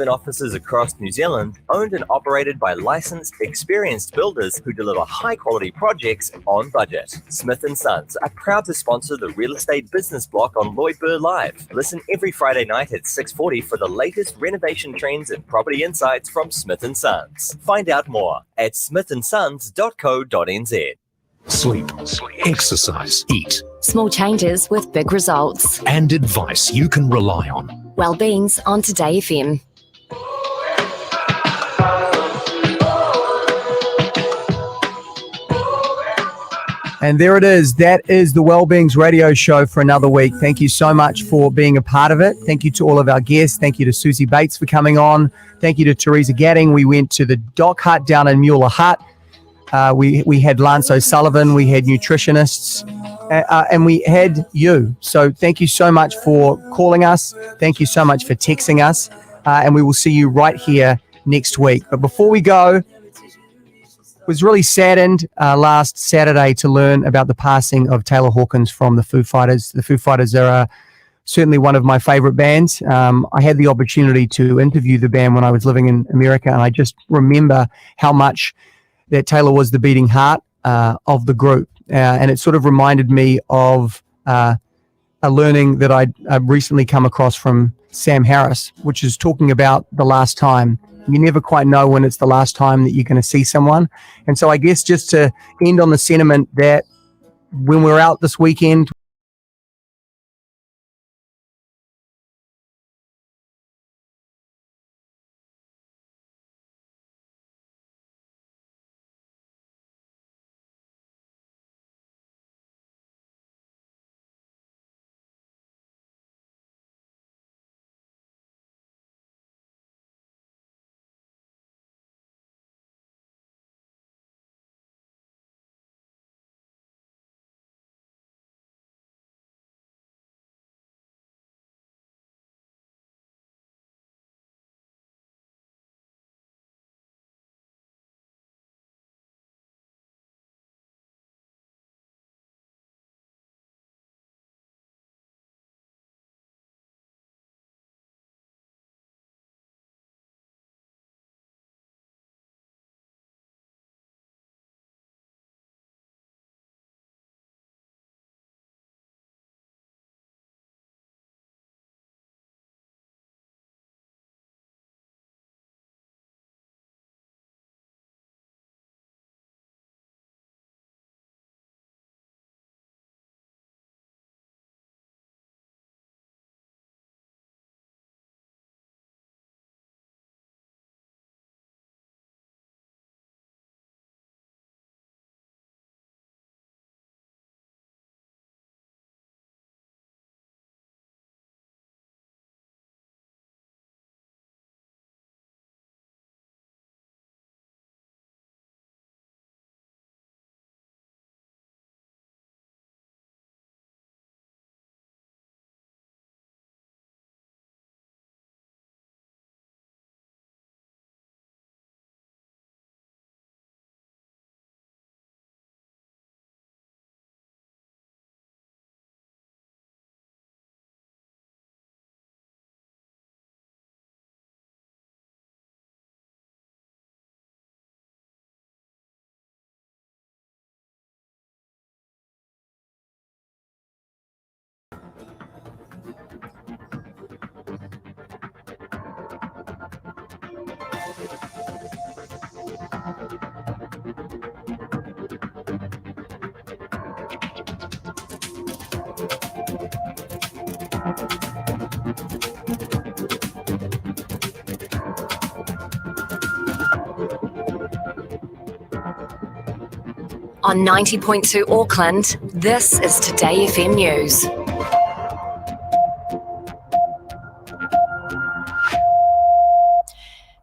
offices across New Zealand, owned and operated by licensed, experienced builders who deliver high-quality projects on budget. Smith & Sons are proud to sponsor the Real Estate Business Block on Lloyd Burr Live. Listen every Friday night at 6:40 for the latest renovation trends and property insights from Smith & Sons. Find out more at smithandsons.co.nz. Sleep, exercise, eat, Small changes with big results. and advice you can rely on. Wellbeing's on Today FM. And there it is. That is the Wellbeing's radio show for another week. Thank you so much for being a part of it. Thank you to all of our guests. Thank you to Susie Bates for coming on. Thank you to Teresa Gadding. We went to the Dock Hut down in Mueller Hut. We had Lance O'Sullivan. We had nutritionists. And we had you. So thank you so much for calling us. Thank you so much for texting us. And we will see you right here next week. But before we go, was really saddened last Saturday to learn about the passing of Taylor Hawkins from the Foo Fighters. The Foo Fighters are certainly one of my favorite bands. I had the opportunity to interview the band when I was living in America, and I just remember how much that Taylor was the beating heart of the group. And it sort of reminded me of a learning that I'd recently come across from Sam Harris, which is talking about the last time. You never quite know when it's the last time that you're going to see someone. And so I guess just to end on the sentiment that when we're out this weekend, On 90.2 Auckland, this is Today FM News.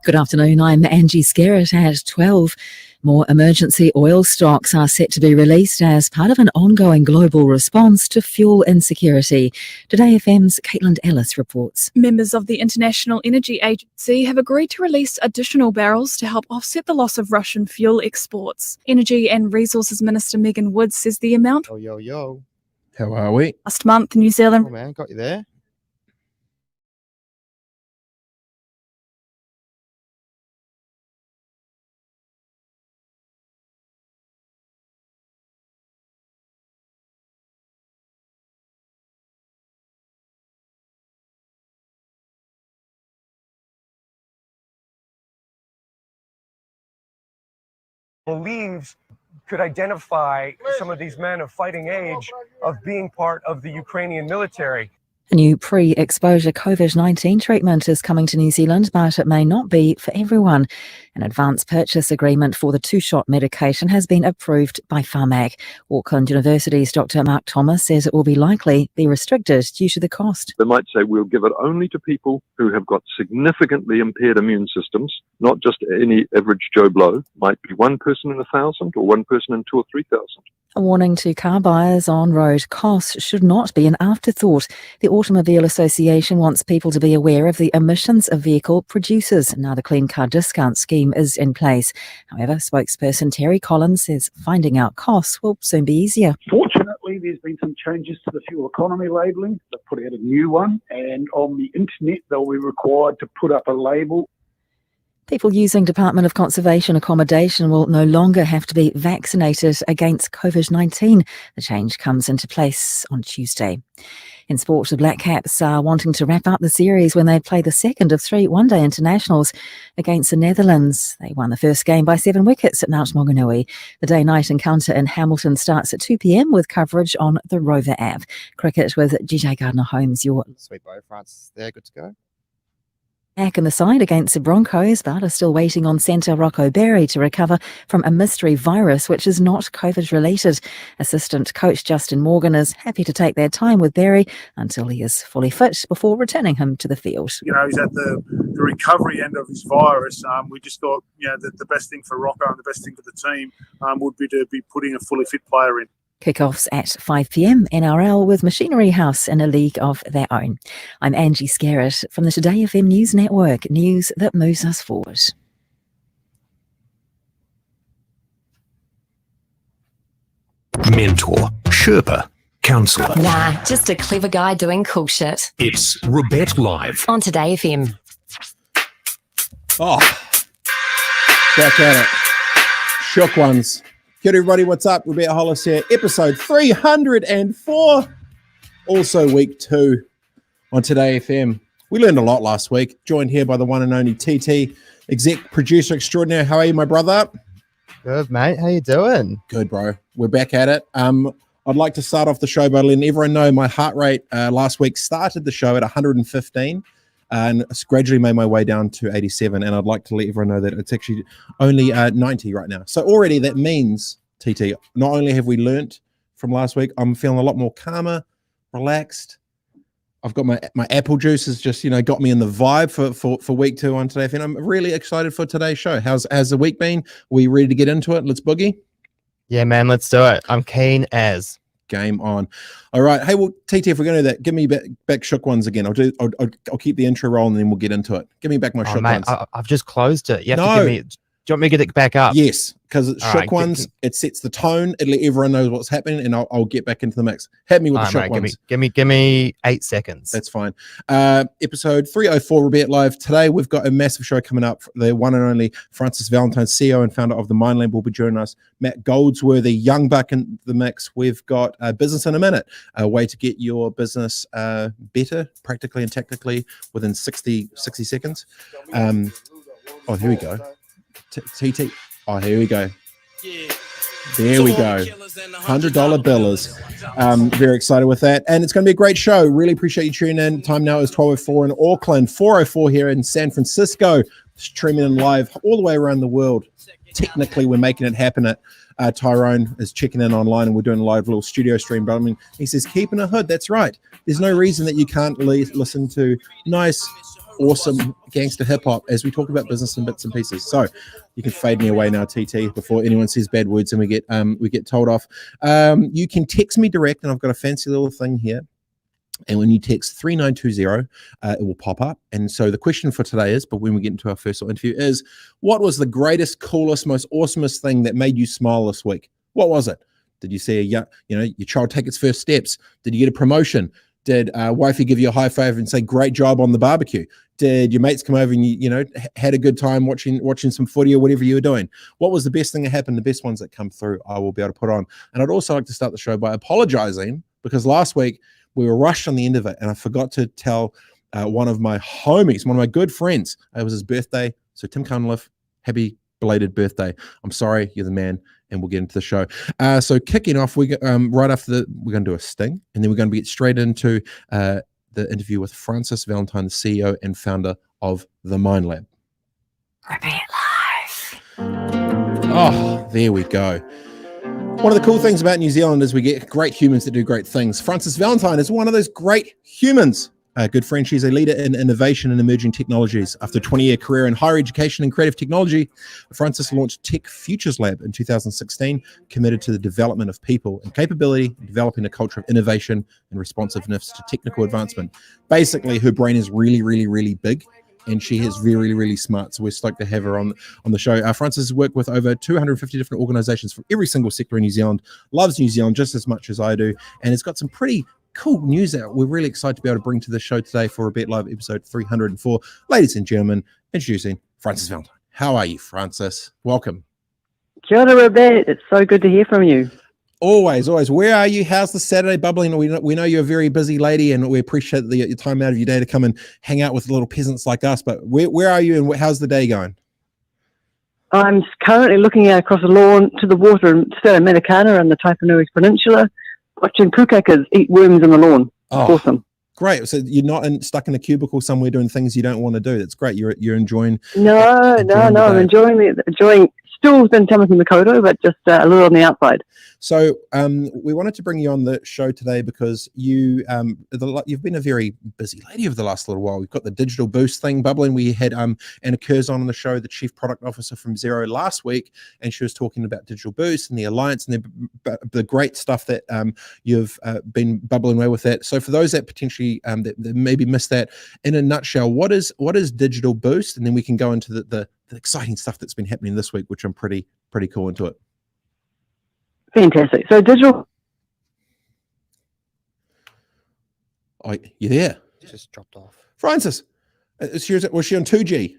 Good afternoon, I'm Angie Skerritt at 12. More emergency oil stocks are set to be released as part of an ongoing global response to fuel insecurity. Today FM's Caitlin Ellis reports. Members of the International Energy Agency have agreed to release additional barrels to help offset the loss of Russian fuel exports. Energy and Resources Minister Megan Woods says the amount... Yo. How are we? Last month, New Zealand... Oh man, got you there. believes could identify some of these men of fighting age of being part of the Ukrainian military. A new pre-exposure COVID-19 treatment is coming to New Zealand, but it may not be for everyone. An advance purchase agreement for the two-shot medication has been approved by Pharmac. Auckland University's Dr. Mark Thomas says it will likely be restricted due to the cost. They might say we'll give it only to people who have got significantly impaired immune systems, not just any average Joe Blow. Might be one person in 1,000 or one person in 2,000 or 3,000. A warning to car buyers on road: costs should not be an afterthought. The Automobile Association wants people to be aware of the emissions of vehicle producers now the Clean Car Discount scheme is in place. However, spokesperson Terry Collins says finding out costs will soon be easier. Fortunately, there's been some changes to the fuel economy labelling. They've put out a new one, and on the internet they'll be required to put up a label. People using Department of Conservation accommodation will no longer have to be vaccinated against COVID-19. The change comes into place on Tuesday. In sport, the Black Caps are wanting to wrap up the series when they play the second of 3 one-day internationals against the Netherlands. They won the first game by 7 wickets at Mount Maunganui. The day-night encounter in Hamilton starts at 2 p.m. with coverage on the Rover app. Cricket with GJ Gardner-Holmes. Your Sweet bow, Francis. There, good to go. Back in the side against the Broncos, but are still waiting on centre Rocco Berry to recover from a mystery virus which is not COVID-related. Assistant coach Justin Morgan is happy to take their time with Berry until he is fully fit before returning him to the field. You know, he's at the recovery end of his virus. We just thought, that the best thing for Rocco and the best thing for the team would be to be putting a fully fit player in. Kickoffs at 5 p.m. NRL with Machinery House in a league of their own. I'm Angie Scarrett from the Today FM News Network, news that moves us forward. Mentor, Sherpa, counsellor. Nah, just a clever guy doing cool shit. It's Robett Live. On Today FM. Oh, back at it. Shook ones. Good everybody, what's up? Robett Hollis here, episode 304. Also week 2 on Today FM. We learned a lot last week. Joined here by the one and only TT, exec producer extraordinaire. How are you, my brother? Good, mate. How you doing? Good, bro. We're back at it. I'd like to start off the show by letting everyone know my heart rate last week started the show at 115 and it's gradually made my way down to 87. And I'd like to let everyone know that it's actually only 90 right now. So already that means, TT, not only have we learnt from last week, I'm feeling a lot more calmer, relaxed. I've got my apple juice has just, got me in the vibe for week 2 on Today. And I'm really excited for today's show. How's the week been? Are we ready to get into it? Let's boogie. Yeah, man, let's do it. I'm keen as. Game on. All right. Hey, well, TT, if we're going to do that, give me back shook ones again. I'll keep the intro rolling and then we'll get into it. Give me back my shook ones. I've just closed it. You have to give me. Do you want me to get it back up? Yes, because it's shook ones. It sets the tone. It let everyone know what's happening, and I'll get back into the mix. Hit me with the shook ones. Give me 8 seconds. That's fine. Episode 304 Robett Live. Today we've got a massive show coming up. The one and only Francis Valentine, CEO and founder of the Mindland, will be joining us. Matt Goldsworthy, young buck in the mix. We've got Business in a Minute, a way to get your business better, practically and technically, within 60 seconds. Oh, here we go. TT. Oh, here we go. There we go. $100 billers. Very excited with that. And it's going to be a great show. Really appreciate you tuning in. Time now is 12:04 in Auckland, 4:04 here in San Francisco. Streaming in live all the way around the world. Technically, we're making it happen. Tyrone is checking in online and we're doing a live little studio stream. But I mean, he says, keeping a hood. That's right. There's no reason that you can't listen to nice, awesome gangster hip hop as we talk about business in bits and pieces. So you can fade me away now, TT, before anyone says bad words and we get told off. You can text me direct, and I've got a fancy little thing here. And when you text 3920, it will pop up. And so the question for today is, but when we get into our first interview, is what was the greatest, coolest, most awesomest thing that made you smile this week? What was it? Did you see your child take its first steps? Did you get a promotion? Did wifey give you a high five and say, great job on the barbecue? Did your mates come over and you had a good time watching some footy or whatever you were doing? What was the best thing that happened? The best ones that come through, I will be able to put on. And I'd also like to start the show by apologizing because last week we were rushed on the end of it and I forgot to tell one of my homies, one of my good friends, it was his birthday. So Tim Cunliffe, happy belated birthday. I'm sorry, you're the man, and we'll get into the show. So kicking off, we right after we're going to do a sting, and then we're going to get straight into the interview with Francis Valentine, the CEO and founder of the Mind Lab. Robett Live. Oh, there we go. One of the cool things about New Zealand is we get great humans that do great things. Francis Valentine is one of those great humans. A good friend, she's a leader in innovation and emerging technologies. After a 20-year career in higher education and creative technology, Francis launched Tech Futures Lab in 2016, committed to the development of people and capability, developing a culture of innovation and responsiveness to technical advancement. Basically, her brain is really, really, really big, and she is really, really smart. So we're stoked to have her on the show. Francis has worked with over 250 different organizations from every single sector in New Zealand, loves New Zealand just as much as I do, and has got some pretty cool news out. We're really excited to be able to bring to the show today for Robett Live episode 304. Ladies and gentlemen, introducing Francis Valentine. How are you, Francis? Welcome. Kia ora, Robett. It's so good to hear from you. Always. Where are you? How's the Saturday bubbling? We know you're a very busy lady, and we appreciate your time out of your day to come and hang out with little peasants like us. But where are you, and how's the day going? I'm currently looking out across the lawn to the water in Matakana and the Taipanui Peninsula, watching pukakas eat worms in the lawn. Oh, awesome. Great. So you're not stuck in a cubicle somewhere doing things you don't want to do. That's great. You're enjoying. No. I'm enjoying still within Tamaki Makaurau, but just a little on the outside. So we wanted to bring you on the show today because you've been a very busy lady over the last little while. We've got the digital boost thing bubbling. We had Anna Curzon on the show, the chief product officer from Xero last week, and she was talking about digital boost and the alliance and the great stuff that you've been bubbling away with that. So for those that potentially that maybe missed that, in a nutshell, what is digital boost, and then we can go into the exciting stuff that's been happening this week, which I'm pretty cool into it. Fantastic. So digital. Oh, you there? Just dropped off. Francis, was she on 2G?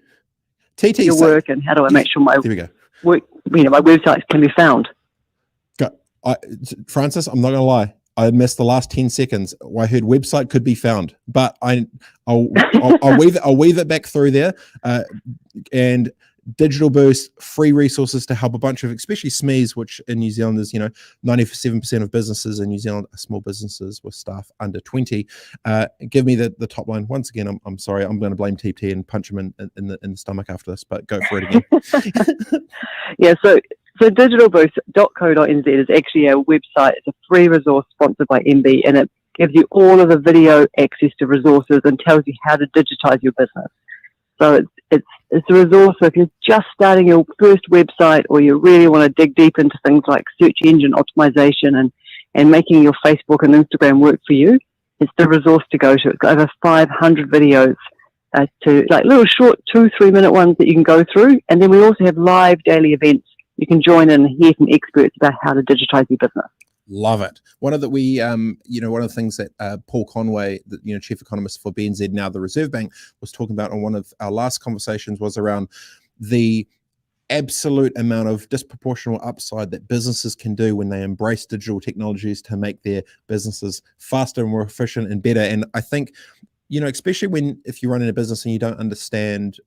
TT. Your work, and how do I make sure my there we go. Work, my websites can be found. Francis, I'm not going to lie. I missed the last 10 seconds. I heard website could be found, but I'll weave it back through there. And digital boost, free resources to help a bunch of, especially SMEs, which in New Zealand is 97% of businesses in New Zealand are small businesses with staff under 20. Give me the top line once again. I'm sorry, I'm going to blame TT and punch him in the stomach after this, but go for it again. Yeah, so digitalboost.co.nz is actually a website. It's a free resource sponsored by MB, and it gives you all of the video access to resources and tells you how to digitize your business. So it's a resource. So if you're just starting your first website, or you really want to dig deep into things like search engine optimization and making your Facebook and Instagram work for you, it's the resource to go to. It's got over 500 videos to like little short 2-3 minute ones that you can go through. And then we also have live daily events. You can join in and hear from experts about how to digitize your business. Love it. One of the one of the things that Paul Conway, the chief economist for BNZ, now the Reserve Bank, was talking about on one of our last conversations was around the absolute amount of disproportionate upside that businesses can do when they embrace digital technologies to make their businesses faster and more efficient and better. And I think, especially if you're running a business and you don't understand,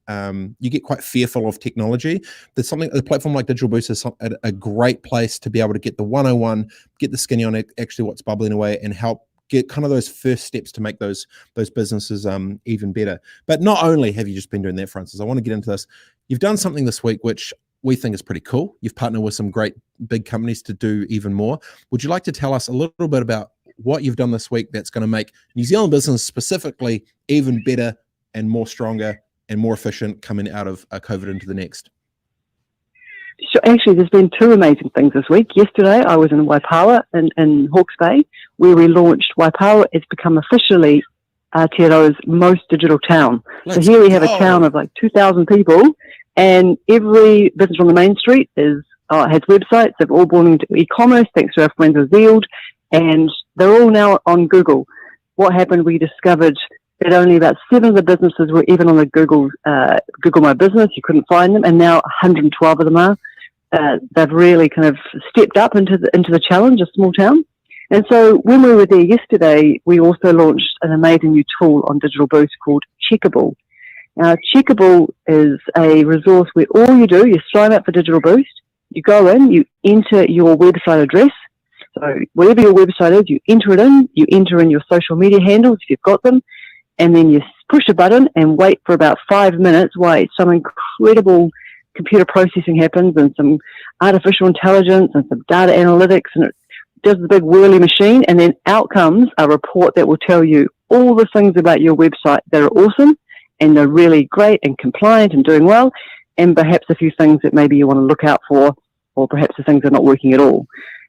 you get quite fearful of technology. There's a platform like Digital Boost is a great place to be able to get the 101, get the skinny on actually what's bubbling away, and help get kind of those first steps to make those businesses even better. But not only have you just been doing that, Francis, I want to get into this. You've done something this week which we think is pretty cool. You've partnered with some great big companies to do even more. Would you like to tell us a little bit about what you've done this week that's going to make New Zealand business specifically even better and more stronger and more efficient coming out of COVID into the next? Sure. Actually, there's been two amazing things this week. Yesterday, I was in Waipawa in Hawke's Bay, where we launched Waipawa. It's become officially Aotearoa's most digital town. So here we have a town of like 2,000 people, and every business on the main street has websites. They've all born into e-commerce thanks to our friends at Zeald, and they're all now on Google. What happened, we discovered that only about 7 of the businesses were even on the Google My Business. You couldn't find them, and now 112 of them are. They've really kind of stepped up into the challenge, a small town. And so when we were there yesterday, we also launched an amazing new tool on Digital Boost called Checkable. Now, Checkable is a resource where all you do, you sign up for Digital Boost, you go in, you enter your website address. So wherever your website is, you enter it in, you enter in your social media handles if you've got them, and then you push a button and wait for about 5 minutes while some incredible computer processing happens and some artificial intelligence and some data analytics, and it does the big whirly machine, and then out comes a report that will tell you all the things about your website that are awesome and are really great and compliant and doing well, and perhaps a few things that maybe you want to look out for, or perhaps the things that are not working at all.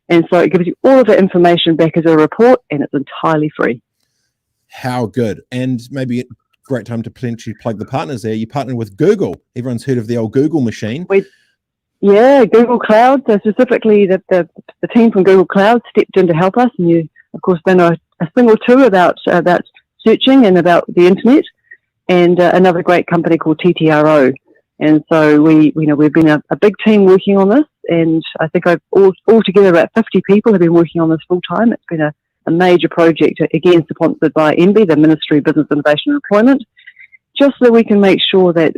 And so it gives you all of that information back as a report, and it's entirely free. How good. And maybe a great time to potentially plug the partners there. You partnered with Google. Everyone's heard of the old Google machine. Yeah, Google Cloud. So specifically the team from Google Cloud stepped in to help us. And you, of course, been a thing or two about searching and about the internet, and another great company called TTRO. And so we've been a big team working on this, and I think altogether about 50 people have been working on this full time. It's been a major project, again sponsored by MB, the Ministry of Business Innovation and Employment, just so we can make sure that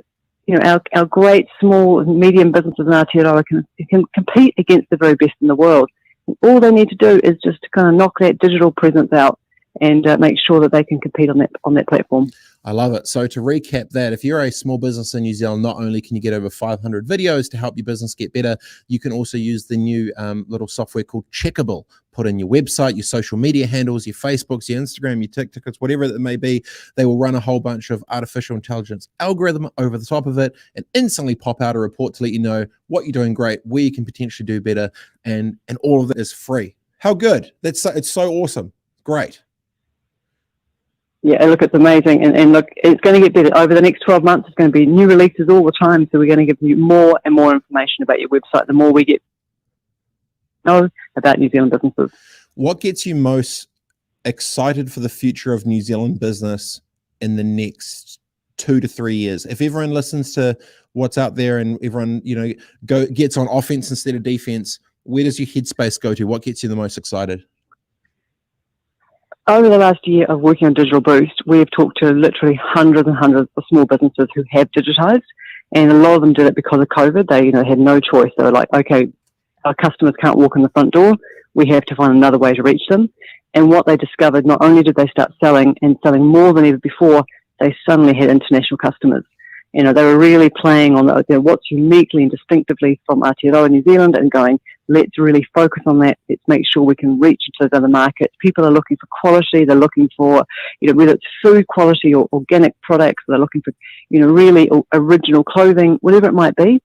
our great small and medium businesses in Aotearoa can compete against the very best in the world. And all they need to do is just to kind of knock that digital presence out and make sure that they can compete on that platform. I love it. So to recap that, if you're a small business in New Zealand, not only can you get over 500 videos to help your business get better, you can also use the new little software called Checkable. Put in your website, your social media handles, your Facebooks, your Instagram, your TikToks, whatever it may be. They will run a whole bunch of artificial intelligence algorithm over the top of it and instantly pop out a report to let you know what you're doing great, where you can potentially do better, and all of it is free. How good. It's so awesome. Great. Yeah, look, it's amazing. And look, it's going to get better. Over the next 12 months, there's going to be new releases all the time. So we're going to give you more and more information about your website, the more we get know about New Zealand businesses. What gets you most excited for the future of New Zealand business in the next 2 to 3 years? If everyone listens to what's out there and everyone, gets on offense instead of defense, where does your headspace go to? What gets you the most excited? Over the last year of working on Digital Boost, we've talked to literally hundreds and hundreds of small businesses who have digitized, and a lot of them did it because of COVID. They, had no choice. They were like, okay, our customers can't walk in the front door. We have to find another way to reach them. And what they discovered, not only did they start selling and selling more than ever before, they suddenly had international customers. They were really playing on what's uniquely and distinctively from Aotearoa, New Zealand, and going, let's really focus on that. Let's make sure we can reach into those other markets. People are looking for quality. They're looking for, whether it's food quality or organic products. They're looking for, really original clothing, whatever it might be.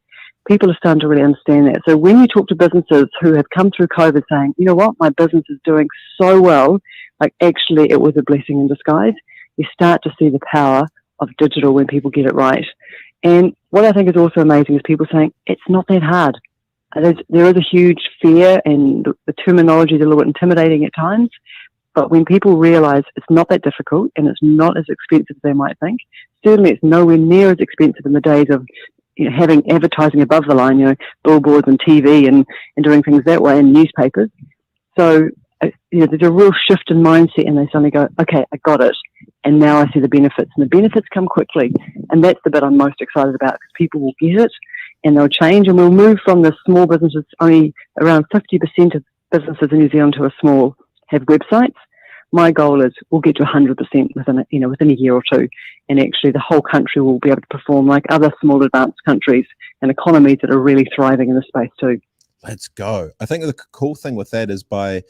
People are starting to really understand that. So when you talk to businesses who have come through COVID saying, you know what, my business is doing so well, like actually it was a blessing in disguise, you start to see the power of digital when people get it right. And what I think is also amazing is people saying, it's not that hard. There is a huge fear, and the terminology is a little bit intimidating at times. But when people realize it's not that difficult and it's not as expensive as they might think, certainly it's nowhere near as expensive in the days of having advertising above the line, billboards and TV and doing things that way, and newspapers. So, there's a real shift in mindset, and they suddenly go, okay, I got it. And now I see the benefits, and the benefits come quickly. And that's the bit I'm most excited about, because people will get it and they'll change, and we'll move from the small businesses. Only around 50% of businesses in New Zealand who are small have websites. My goal is we'll get to 100% within a year or two, and actually the whole country will be able to perform like other small advanced countries and economies that are really thriving in this space too. Let's go. I think the cool thing with that is by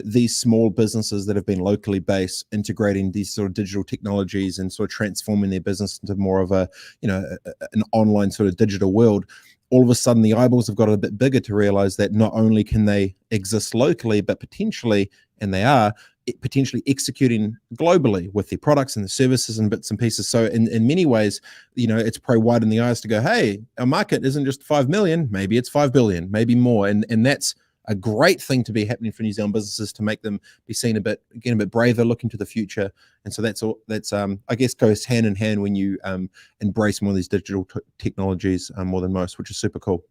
these small businesses that have been locally based, integrating these sort of digital technologies and sort of transforming their business into more of an online sort of digital world. All of a sudden, the eyeballs have got a bit bigger to realize that not only can they exist locally, but potentially, and they are, potentially executing globally with their products and the services and bits and pieces. So in many ways, it's probably widen the eyes to go, hey, our market isn't just 5 million, maybe it's 5 billion, maybe more. And that's a great thing to be happening for New Zealand businesses, to make them be seen a bit braver, looking to the future. And so that's I guess goes hand in hand when you embrace more of these digital technologies more than most, which is super cool.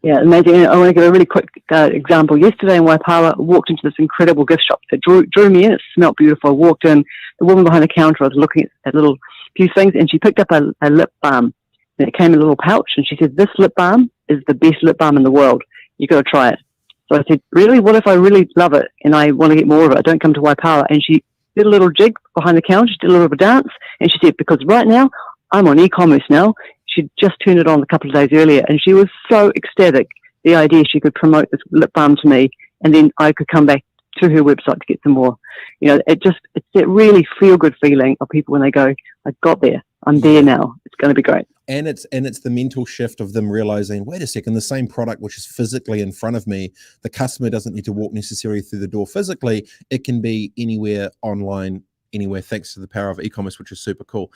Yeah, amazing. And I want to give a really quick example. Yesterday in Waipawa, I walked into this incredible gift shop. It drew me in. It smelled beautiful. I walked in. The woman behind the counter, I was looking at little few things, and she picked up a lip balm. And it came in a little pouch, and she said, "This lip balm is the best lip balm in the world. You've got to try it." So I said, "Really? What if I really love it and I want to get more of it? I don't come to Waipawa." And she did a little jig behind the counter. She did a little bit of a dance, and she said, "Because right now, I'm on e-commerce now." She'd just turned it on a couple of days earlier, and she was so ecstatic, the idea she could promote this lip balm to me, and then I could come back to her website to get some more. It's that really feel-good feeling of people when they go, "I got there. I'm there now. It's going to be great." And it's the mental shift of them realizing, wait a second, the same product which is physically in front of me, the customer doesn't need to walk necessarily through the door physically. It can be anywhere online, anywhere, thanks to the power of e-commerce, which is super cool.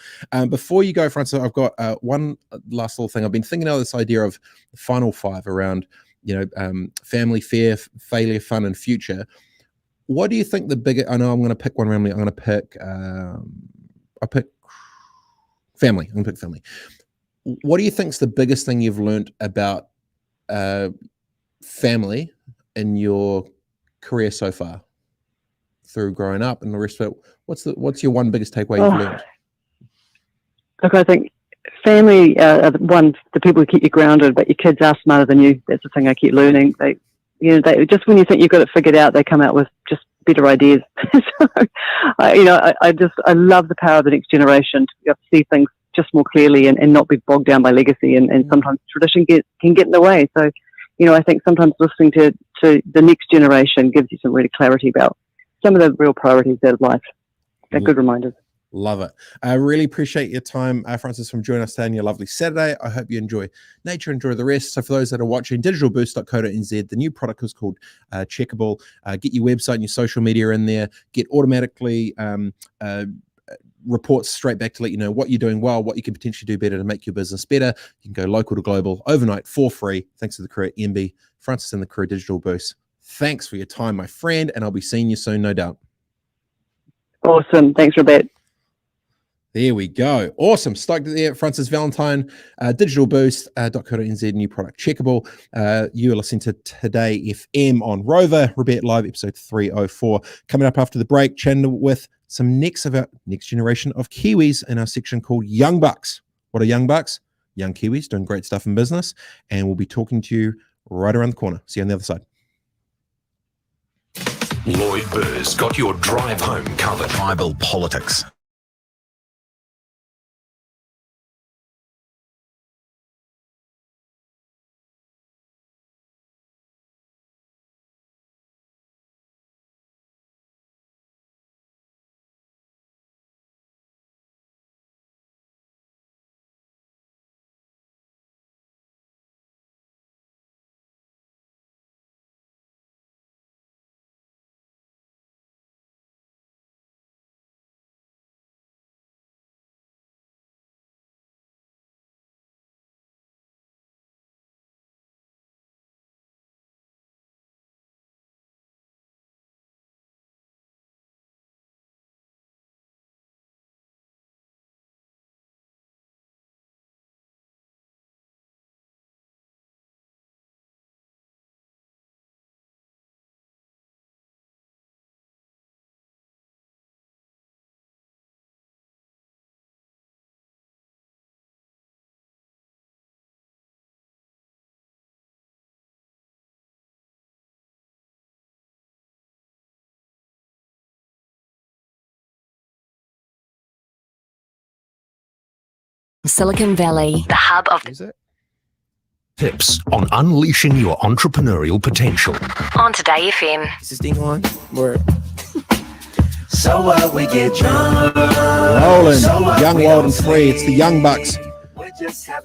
Before you go, Francis, I've got one last little thing. I've been thinking of this idea of the final five around, family, fair, failure, fun, and future. What do you think the bigger? I know I'm going to pick one randomly. I'm going to pick. I'll pick family. I'm going to pick family. What do you think is the biggest thing you've learned about family in your career so far, through growing up and the rest of it? What's your one biggest takeaway you've learned? Look, I think family are the people who keep you grounded, but your kids are smarter than you. That's the thing I keep learning. They just when you think you've got it figured out, they come out with just better ideas. So, I love the power of the next generation to be able to see things just more clearly and not be bogged down by legacy, and sometimes tradition can get in the way. So, I think sometimes listening to the next generation gives you some really clarity about some of the real priorities out of life. They're good reminders. Love it. I really appreciate your time, Francis, from joining us today on your lovely Saturday. I hope you enjoy nature, enjoy the rest. So for those that are watching, digitalboost.co.nz, the new product is called Checkable. Get your website and your social media in there. Get automatically reports straight back to let you know what you're doing well, what you can potentially do better to make your business better. You can go local to global overnight for free. Thanks to the crew at MB, Francis and the crew at Digital Boost. Thanks for your time, my friend, and I'll be seeing you soon, no doubt. Awesome. Thanks, Robett. There we go. Awesome. Stoked there. Francis Valentine, digitalboost.co.nz, new product Checkable. You are listening to Today FM on Rover, Robett Live, episode 304. Coming up after the break, chatting with some next generation of Kiwis in our section called Young Bucks. What are Young Bucks? Young Kiwis doing great stuff in business. And we'll be talking to you right around the corner. See you on the other side. Lloyd Burr's got your drive home covered. Tribal politics. Silicon Valley, the hub of Tips on unleashing your entrepreneurial potential. on Today FM. Is this thing on? Word. So what we get drunk. Rolling, young, wild, and free. It's the Young Bucks.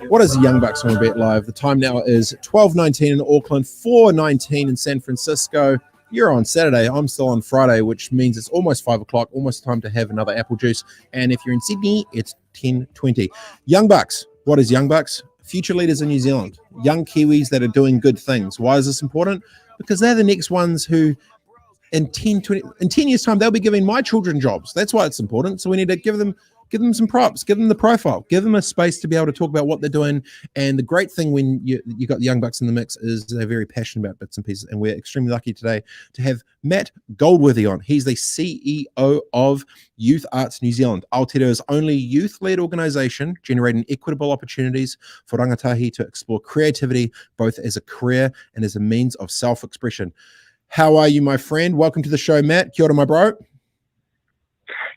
What is the Young Bucks on Robett Live? The time now is 12:19 in Auckland, 4:19 in San Francisco. You're on Saturday. I'm still on Friday, which means it's almost 5 o'clock, almost time to have another apple juice. And if you're in Sydney, it's 10:20. Young Bucks. What is Young Bucks? Future leaders in New Zealand. Young Kiwis that are doing good things. Why is this important? Because they're the next ones who, in 10 years' time, they'll be giving my children jobs. That's why it's important. So we need to give them give them some props, give them the profile, give them a space to be able to talk about what they're doing. And the great thing when you got the young bucks in the mix is they're very passionate about bits and pieces. And we're extremely lucky today to have Matt Goldworthy on. He's the CEO of Youth Arts New Zealand, Aotearoa's only youth-led organisation generating equitable opportunities for rangatahi to explore creativity both as a career and as a means of self-expression. How are you, my friend? Welcome to the show, Matt. Kia ora, my bro.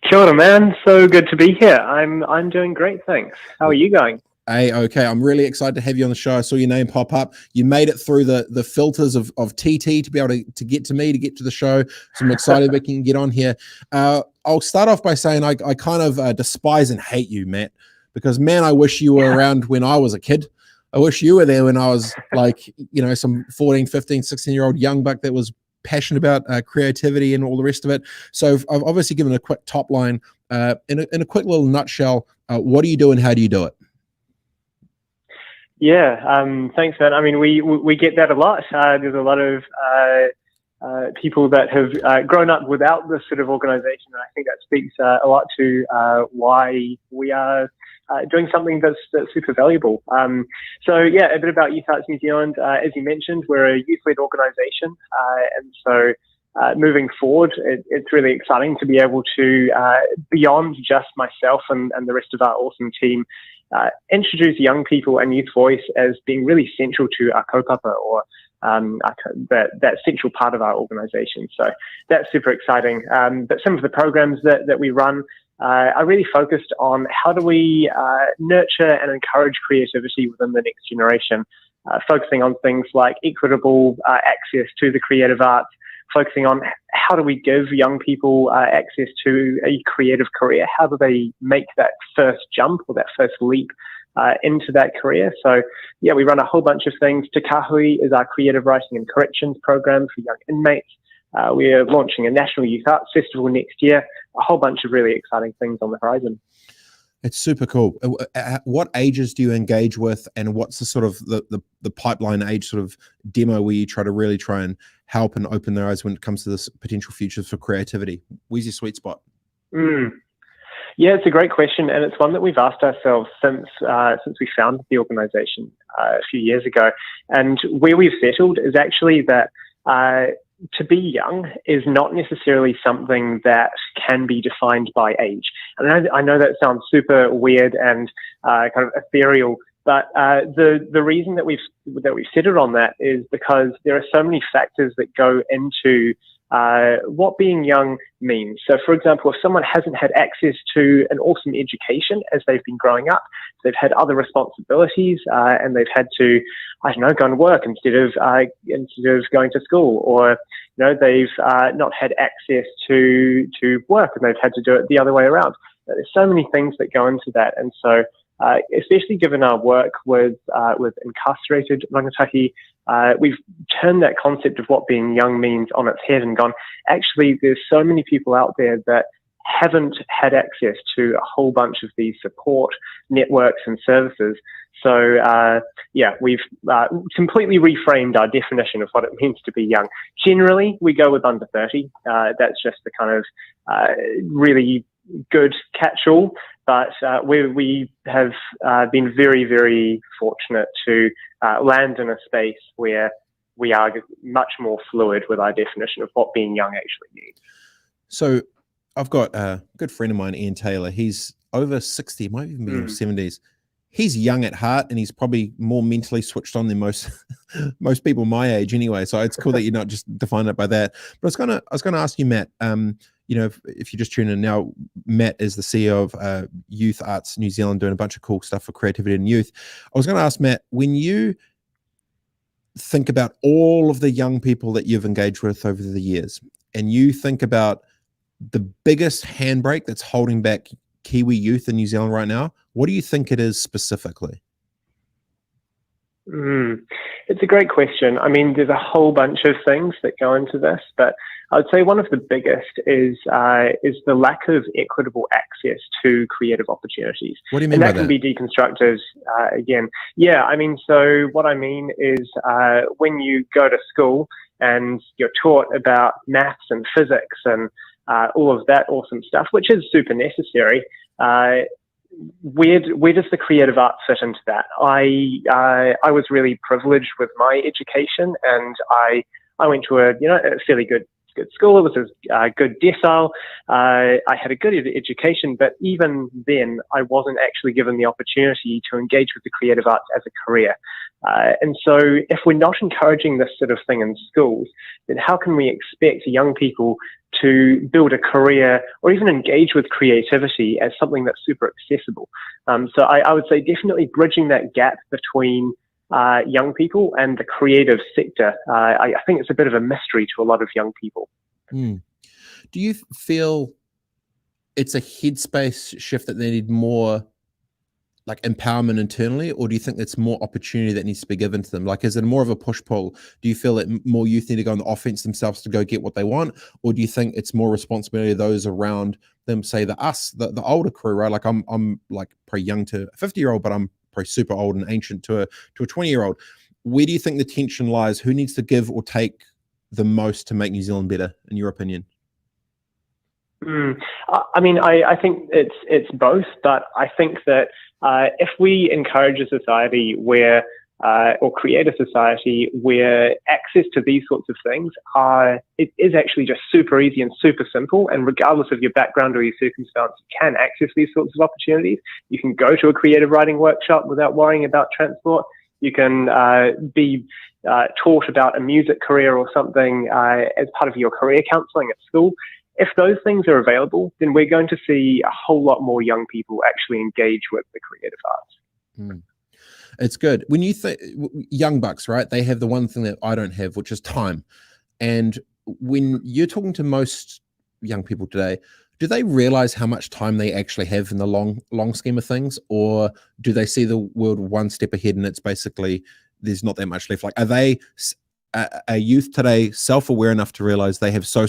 Kia ora, man. So good to be here. I'm doing great, thanks. How are you going? Hey, okay. I'm really excited to have you on the show. I saw your name pop up. You made it through the filters of TT to be able to get to me, to get to the show. So I'm excited we can get on here. I'll start off by saying I kind of despise and hate you, Matt, because, man, I wish you were around when I was a kid. I wish you were there when I was like, some 14, 15, 16-year-old young buck that was passionate about creativity and all the rest of it. So I've obviously given a quick top line. In a quick little nutshell, what do you do and how do you do it? Yeah, thanks, man. I mean, we get that a lot. There's a lot of people that have grown up without this sort of organisation, and I think that speaks a lot to why we are doing something that's super valuable. So yeah, a bit about Youth Arts New Zealand. As you mentioned, we're a youth-led organisation, and so moving forward, it's really exciting to be able to, beyond just myself and the rest of our awesome team, introduce young people and youth voice as being really central to our kaupapa, or that central part of our organisation. So that's super exciting. But some of the programs that we run are really focused on how do we nurture and encourage creativity within the next generation, focusing on things like equitable access to the creative arts, focusing on how do we give young people access to a creative career, how do they make that first jump or that first leap into that career. So yeah, we run a whole bunch of things. Te Kahui is our creative writing and corrections program for young inmates. We're launching a National Youth Arts Festival next year, a whole bunch of really exciting things on the horizon. It's super cool. What ages do you engage with, and what's the sort of the pipeline age sort of demo where you try and help and open their eyes when it comes to this potential futures for creativity? Where's your sweet spot? Yeah, it's a great question, and it's one that we've asked ourselves since we founded the organisation a few years ago. And where we've settled is actually that to be young is not necessarily something that can be defined by age. And I know that sounds super weird and kind of ethereal, but the reason that we've settled on that is because there are so many factors that go into what being young means. So, for example, if someone hasn't had access to an awesome education as they've been growing up, they've had other responsibilities, and they've had to, go and work instead of going to school, or they've not had access to work and they've had to do it the other way around. There's so many things that go into that, and so especially given our work with incarcerated rangatahi, we've turned that concept of what being young means on its head and gone, actually, there's so many people out there that haven't had access to a whole bunch of these support networks and services. So, we've completely reframed our definition of what it means to be young. Generally, we go with under 30. That's just the kind of really good catch-all. But we have been very, very fortunate to land in a space where we are much more fluid with our definition of what being young actually means. So I've got a good friend of mine, Ian Taylor. He's over 60, might even be in his 70s. He's young at heart, and he's probably more mentally switched on than most people my age anyway. So it's cool that you're not just defining it by that. But I was gonna ask you, Matt, if you just tune in now, Matt is the CEO of Youth Arts New Zealand, doing a bunch of cool stuff for creativity and youth. I was going to ask Matt, when you think about all of the young people that you've engaged with over the years, and you think about the biggest handbrake that's holding back Kiwi youth in New Zealand right now, what do you think it is specifically? It's a great question. I mean, there's a whole bunch of things that go into this, but I would say one of the biggest is the lack of equitable access to creative opportunities. What do you mean by that? And that can be deconstructed again. Yeah, I mean, so what I mean is when you go to school and you're taught about maths and physics and all of that awesome stuff, which is super necessary. Where does the creative arts fit into that? I was really privileged with my education, and I went to a fairly good school. It was a good decile. I had a good education, but even then, I wasn't actually given the opportunity to engage with the creative arts as a career. And so, if we're not encouraging this sort of thing in schools, then how can we expect young people to build a career or even engage with creativity as something that's super accessible? So I would say definitely bridging that gap between young people and the creative sector. I think it's a bit of a mystery to a lot of young people. Do you feel it's a headspace shift that they need more like empowerment internally, or do you think it's more opportunity that needs to be given to them? Like, is it more of a push-pull? Do you feel that more youth need to go on the offense themselves to go get what they want? Or do you think it's more responsibility of those around them, say the older crew, right? Like I'm like pretty young to a 50-year-old, but I'm probably super old and ancient to a 20-year-old. Where do you think the tension lies? Who needs to give or take the most to make New Zealand better, in your opinion? I mean, I think it's both, but I think that if we encourage a society where, or create a society where access to these sorts of things it is actually just super easy and super simple, and regardless of your background or your circumstance, you can access these sorts of opportunities. You can go to a creative writing workshop without worrying about transport. You can be taught about a music career or something as part of your career counselling at school. If those things are available, then we're going to see a whole lot more young people actually engage with the creative arts. It's good. When you think young bucks, right, they have the one thing that I don't have, which is time. And when you're talking to most young people today, do they realize how much time they actually have in the long scheme of things? Or do they see the world one step ahead and it's basically there's not that much left? Like, are they a youth today self-aware enough to realize they have so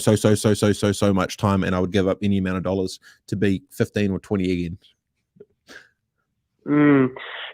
much time, and I would give up any amount of dollars to be 15 or 20 again?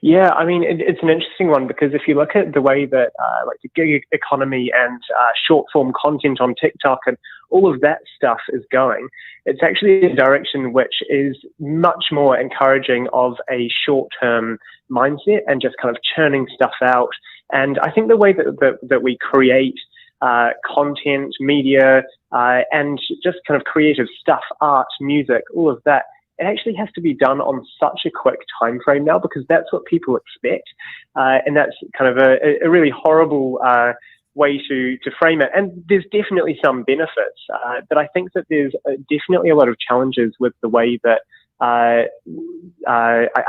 Yeah, I mean, it's an interesting one, because if you look at the way that like the gig economy and short-form content on TikTok and all of that stuff is going, it's actually a direction which is much more encouraging of a short-term mindset and just kind of churning stuff out. And I think the way that we create content, media, and just kind of creative stuff, art, music, all of that, it actually has to be done on such a quick time frame now, because that's what people expect. And that's kind of a really horrible way to frame it. And there's definitely some benefits, but I think that there's definitely a lot of challenges with the way that I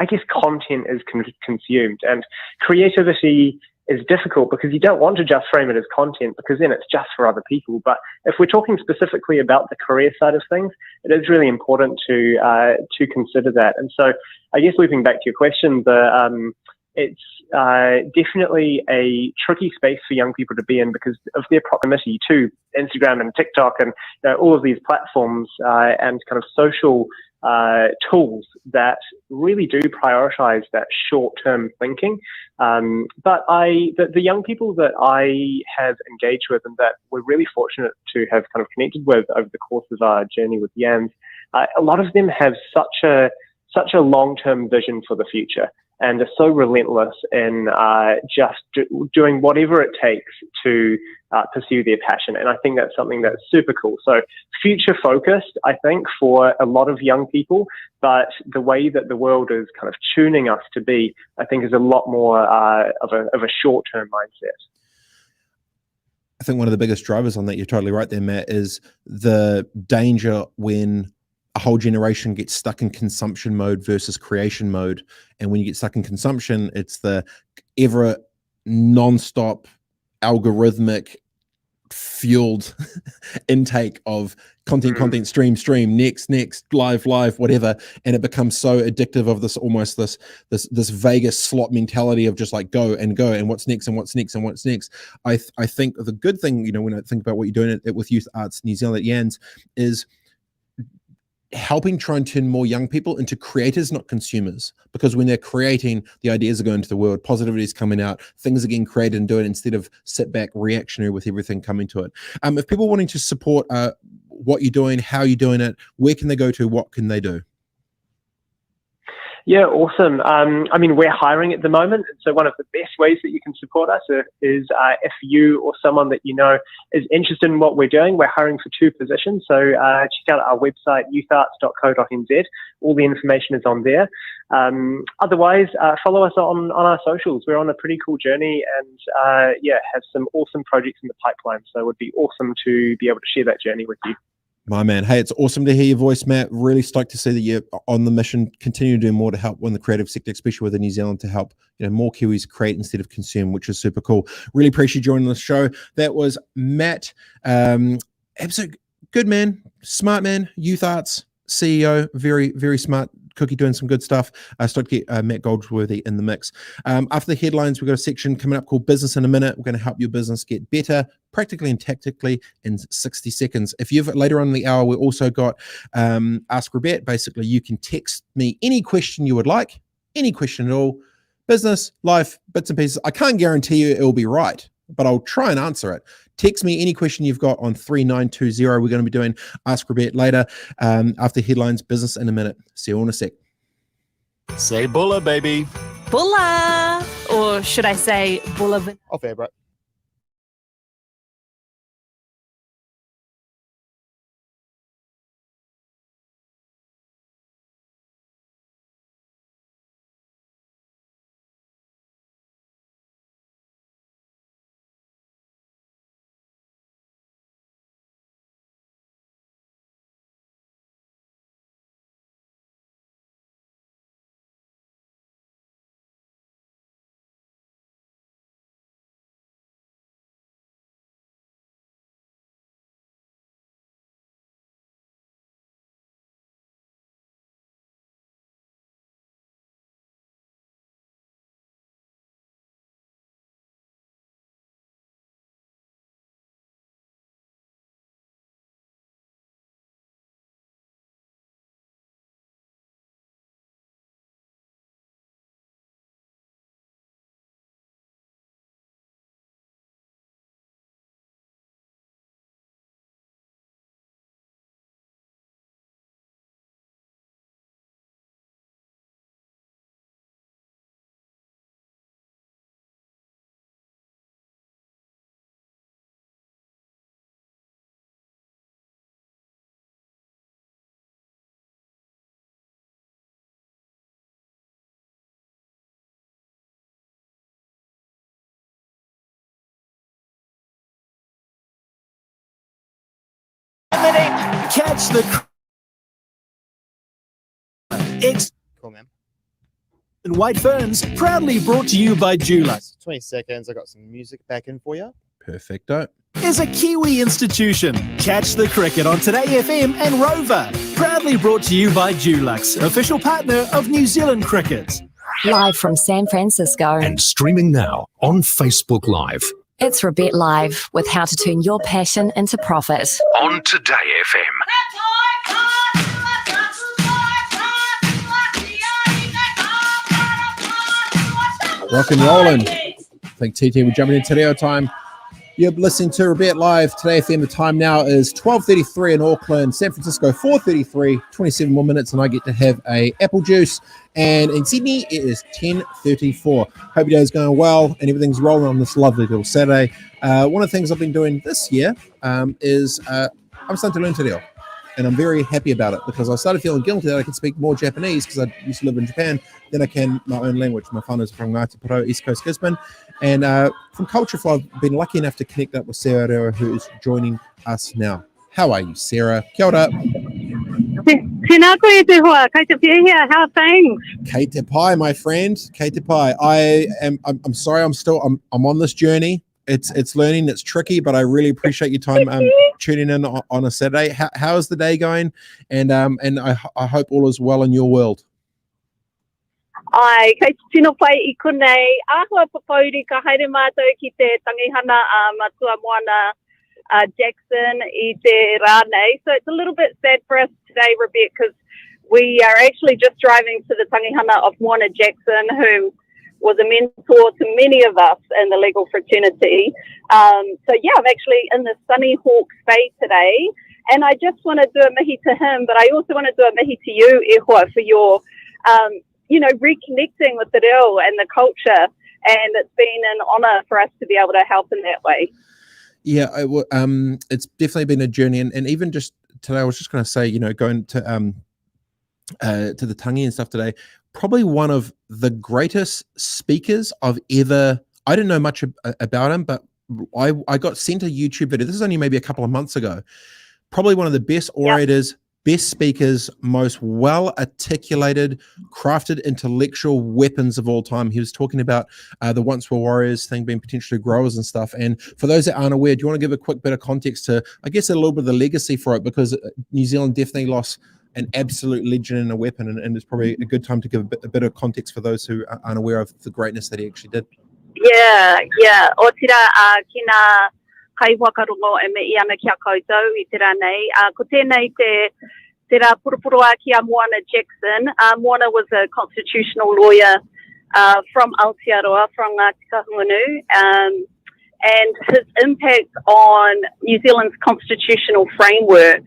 guess content is consumed. And creativity is difficult because you don't want to just frame it as content, because then it's just for other people. But if we're talking specifically about the career side of things, it is really important to consider that. And so I guess looping back to your question, it's definitely a tricky space for young people to be in because of their proximity to Instagram and TikTok and all of these platforms and kind of social tools that really do prioritize that short-term thinking. But the young people that I have engaged with and that we're really fortunate to have kind of connected with over the course of our journey with Yams, a lot of them have such a long-term vision for the future and are so relentless in just doing whatever it takes to pursue their passion. And I think that's something that's super cool. So future focused, I think, for a lot of young people, but the way that the world is kind of tuning us to be, I think, is a lot more of a short-term mindset. I think one of the biggest drivers on that, you're totally right there, Matt, is the danger when a whole generation gets stuck in consumption mode versus creation mode. And when you get stuck in consumption, it's the ever non-stop algorithmic fueled intake of content, stream, next, live, whatever. And it becomes so addictive of this almost this Vegas slot mentality of just like go and what's next. I think the good thing, when I think about what you're doing with Youth Arts New Zealand at Yans, is helping try and turn more young people into creators, not consumers, because when they're creating, the ideas are going to the world, positivity is coming out, things are getting created and do it instead of sit back reactionary with everything coming to it. If people wanting to support what you're doing, how you're doing it, where can they go to, what can they do? Yeah, awesome. I mean, we're hiring at the moment. So one of the best ways that you can support us is if you or someone that you know is interested in what we're doing. We're hiring for 2 positions. So check out our website, youtharts.co.nz. All the information is on there. Otherwise, follow us on our socials. We're on a pretty cool journey and, have some awesome projects in the pipeline. So it would be awesome to be able to share that journey with you. My man. Hey, it's awesome to hear your voice, Matt. Really stoked to see that you're on the mission, continue to do more to help in the creative sector, especially within New Zealand, to help more Kiwis create instead of consume, which is super cool. Really appreciate you joining the show. That was Matt. Absolute good man, smart man, Youth Arts CEO, very, very smart cookie, doing some good stuff. Stoked to get Matt Goldsworthy in the mix. After the headlines, we've got a section coming up called Business in a Minute. We're going to help your business get better practically and tactically in 60 seconds. If you've later on in the hour, we've also got Ask Robett. Basically, you can text me any question you would like, any question at all, business, life, bits and pieces. I can't guarantee you it will be right, but I'll try and answer it. Text me any question you've got on 3920. We're going to be doing Ask Robett later after headlines, Business in a Minute. See you in a sec. Say bulla, baby. Bulla! Or should I say bulla? Off air, bro. Catch the Cool, man. and White Ferns, proudly brought to you by Dulux. 20 seconds. I got some music back in for you. Perfecto. Is a Kiwi institution. Catch the cricket on Today FM and Rover. Proudly brought to you by Dulux, official partner of New Zealand Cricket. Live from San Francisco. And streaming now on Facebook Live. It's Robett Live with how to turn your passion into profit. On Today FM. Rock and rolling. I think TT, we're jumping in Te Reo time. You're listening to Robett Live. Today FM, the time now is 12:33 in Auckland, San Francisco 4:33, 27 more minutes, and I get to have a apple juice. And in Sydney, it is 10:34. Hope your day is going well and everything's rolling on this lovely little Saturday. One of the things I've been doing this year is I'm starting to learn Te Reo. And I'm very happy about it because I started feeling guilty that I could speak more Japanese because I used to live in Japan than I can my own language. My whānau's from Ngāti East Coast Gisborne. And from Culture Flow, I've been lucky enough to connect up with Sarah Reo, who is joining us now. How are you, Sarah? Kia ora. Tēnā koe te hoa, kei te pēhea, how are things? Kei te pai, my friend. Kei te pai. I'm sorry, I'm on this journey. It's learning, it's tricky, but I really appreciate your time tuning in on a Saturday. How's the day going? And I hope all is well in your world. Ai, kei te tino pai I konei, āhua papauri ka haere mātou ki te tangihana matua moana Jackson I te rānei. So it's a little bit sad for us today, Robett, because we are actually just driving to the tangihana of Moana Jackson, who was a mentor to many of us in the legal fraternity. So yeah, I'm actually in the sunny Hawke's Bay today, And I just want to do a mihi to him, but I also want to do a mihi to you, Ehua, for your, reconnecting with the reo and the culture. And it's been an honour for us to be able to help in that way. Yeah, it's definitely been a journey. And even just today, I was just going to say, going to the tangi and stuff today, probably one of the greatest speakers I've ever, I didn't know much about him, but I got sent a YouTube video. This is only maybe a couple of months ago. Probably one of the best orators, best speakers, most well-articulated, crafted intellectual weapons of all time. He was talking about the once were warriors thing being potentially growers and stuff. And for those that aren't aware, do you want to give a quick bit of context to, I guess, a little bit of the legacy for it? Because New Zealand definitely lost an absolute legend and a weapon, and it's probably a good time to give a bit of context for those who aren't aware of the greatness that he actually did. Yeah. O tira kina kai wakarongo e me I ana kia koutou I tira nei. Ko tēnei te rā purupuroa ki a Moana Jackson. Moana was a constitutional lawyer from Aotearoa, from Tikahungunu, and his impact on New Zealand's constitutional framework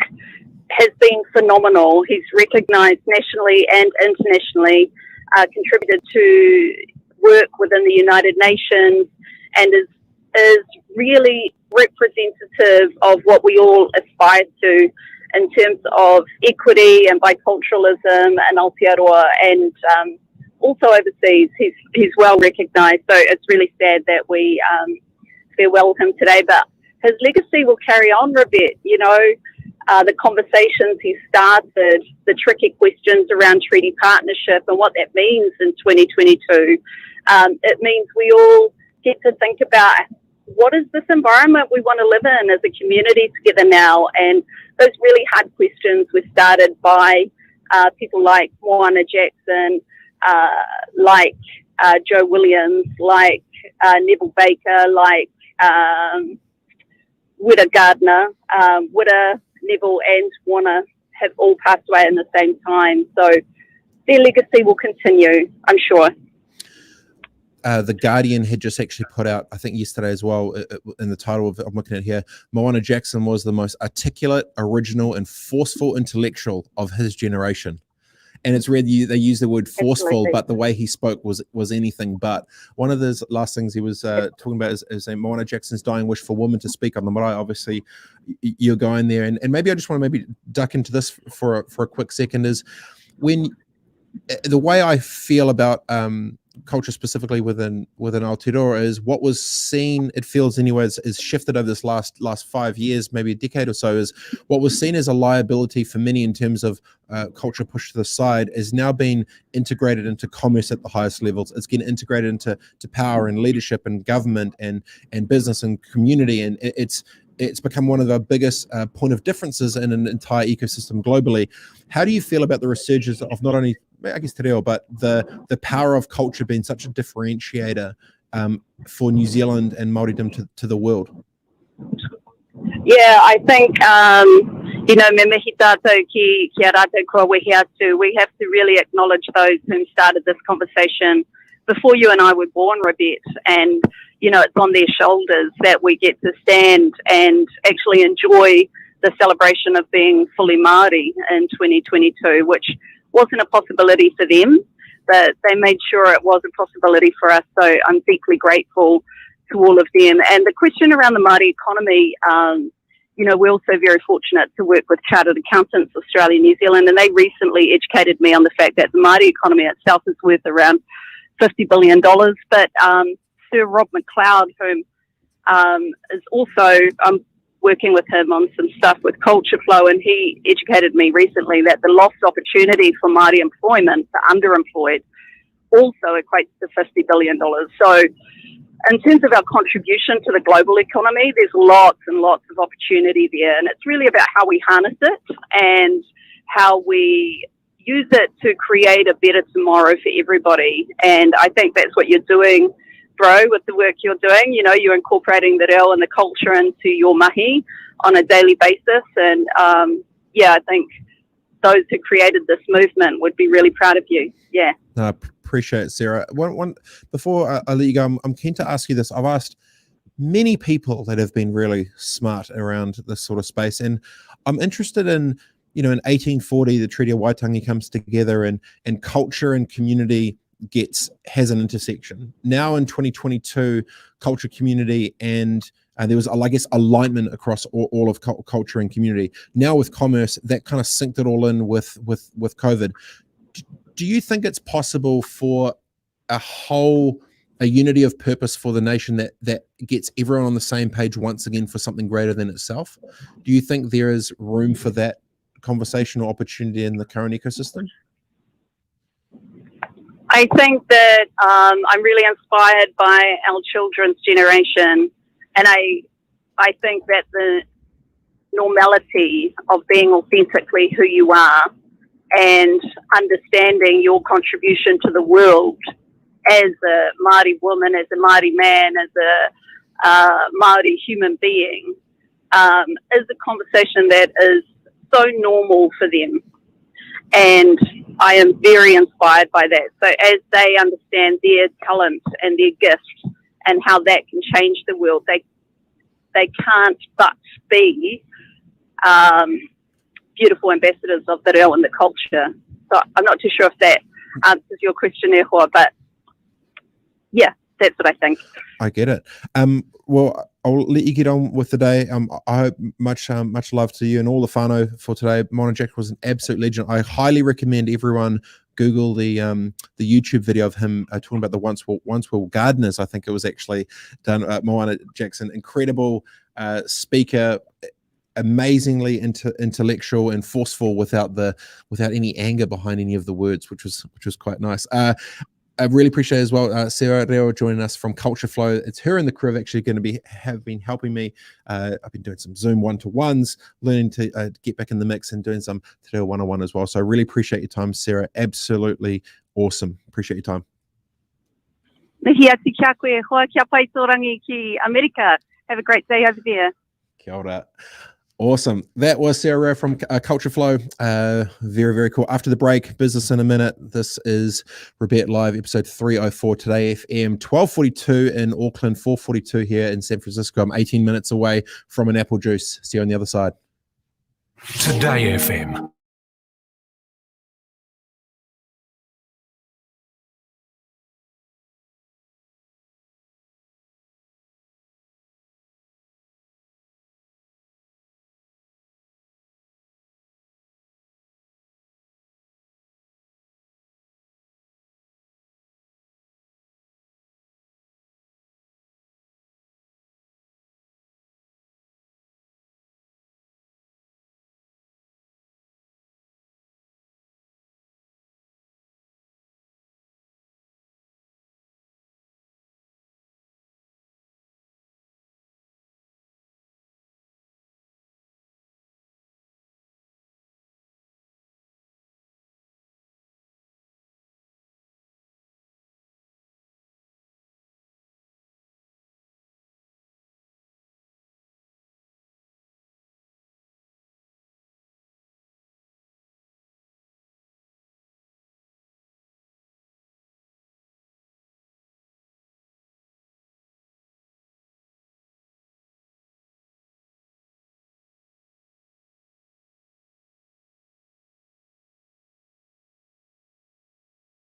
has been phenomenal. He's recognised nationally and internationally, contributed to work within the United Nations, and is really representative of what we all aspire to in terms of equity and biculturalism and Aotearoa, and also overseas. He's well recognised, so it's really sad that we farewell him today, but his legacy will carry on, Robett. The conversations he started, the tricky questions around treaty partnership and what that means in 2022. It means we all get to think about what is this environment we want to live in as a community together now. And those really hard questions were started by people like Moana Jackson, like Joe Williams, like Neville Baker, like Whitta Gardner. Whitta, Neville and Moana have all passed away in the same time. So their legacy will continue, I'm sure. The Guardian had just actually put out, I think yesterday as well, in the title of I'm looking at here, Moana Jackson was the most articulate, original, and forceful intellectual of his generation. And it's weird they use the word forceful, absolutely, but the way he spoke was anything but. One of the last things he was talking about is Moana Jackson's dying wish for women to speak on the marae. Obviously, you're going there, and maybe I just want to duck into this for a quick second. Is when the way I feel about culture specifically within Aotearoa is what was seen, it feels anyways, is shifted over this last 5 years, maybe a decade or so, is what was seen as a liability for many in terms of culture pushed to the side is now being integrated into commerce at the highest levels. It's getting integrated into power and leadership and government and business and community, and it's become one of the biggest point of differences in an entire ecosystem globally. How do you feel about the resurgence of not only, I guess, te reo, but the power of culture being such a differentiator for New Zealand and Māoridom to the world? Yeah, I think, me mihi tātou ki a rātou kua wehi atu. We have to really acknowledge those who started this conversation before you and I were born, Robett, and it's on their shoulders that we get to stand and actually enjoy the celebration of being fully Māori in 2022, which wasn't a possibility for them, but they made sure it was a possibility for us. So I'm deeply grateful to all of them. And the question around the Māori economy, we're also very fortunate to work with Chartered Accountants Australia, New Zealand, and they recently educated me on the fact that the Māori economy itself is worth around $50 billion. But Sir Rob McLeod, whom is also, I'm working with him on some stuff with Culture Flow, and he educated me recently that the lost opportunity for Māori employment, for underemployed, also equates to $50 billion. So in terms of our contribution to the global economy, there's lots and lots of opportunity there, and it's really about how we harness it and how we use it to create a better tomorrow for everybody. And I think that's what you're doing, bro, with the work you're doing. You're incorporating the reo and the culture into your mahi on a daily basis. And I think those who created this movement would be really proud of you. Yeah. No, I appreciate it, Sarah. One before I let you go, I'm keen to ask you this. I've asked many people that have been really smart around this sort of space. And I'm interested in, in 1840, the Treaty of Waitangi comes together and culture and community has an intersection. Now in 2022, culture, community, and there was, I guess, alignment across all of culture and community. Now with commerce, that kind of synced it all in with COVID. Do you think it's possible for a unity of purpose for the nation that gets everyone on the same page once again for something greater than itself? Do you think there is room for that conversation or opportunity in the current ecosystem? I think that I'm really inspired by our children's generation, and I think that the normality of being authentically who you are and understanding your contribution to the world as a Māori woman, as a Māori man, as a Māori human being is a conversation that is so normal for them. And I am very inspired by that. So as they understand their talent and their gifts and how that can change the world, they can't but be beautiful ambassadors of the reo and the culture. So I'm not too sure if that answers your question, Ehua, but yeah, that's what I think. I get it. Well, I'll let you get on with the day. I hope much love to you and all the whānau for today. Mona Jack was an absolute legend. I highly recommend everyone Google the YouTube video of him talking about the once were gardeners. I think it was actually done. Moana Jackson, incredible speaker, amazingly intellectual and forceful without any anger behind any of the words, which was quite nice. I really appreciate it as well, Sarah Reo joining us from Culture Flow. It's her and the crew actually going to have been helping me. I've been doing some Zoom one-to-ones, learning to get back in the mix and doing some Te Reo 101 as well. So I really appreciate your time, Sarah. Absolutely awesome. Appreciate your time. Mihi atu kia koe, hoa kia pai tōrangi ki America. Have a great day over there. Kia ora. Awesome. That was Sarah Reo from Culture Flow. Very, very cool. After the break, Business in a Minute. This is Robett Live, episode 304, Today FM, 12:42 in Auckland, 4:42 here in San Francisco. I'm 18 minutes away from an apple juice. See you on the other side. Today FM.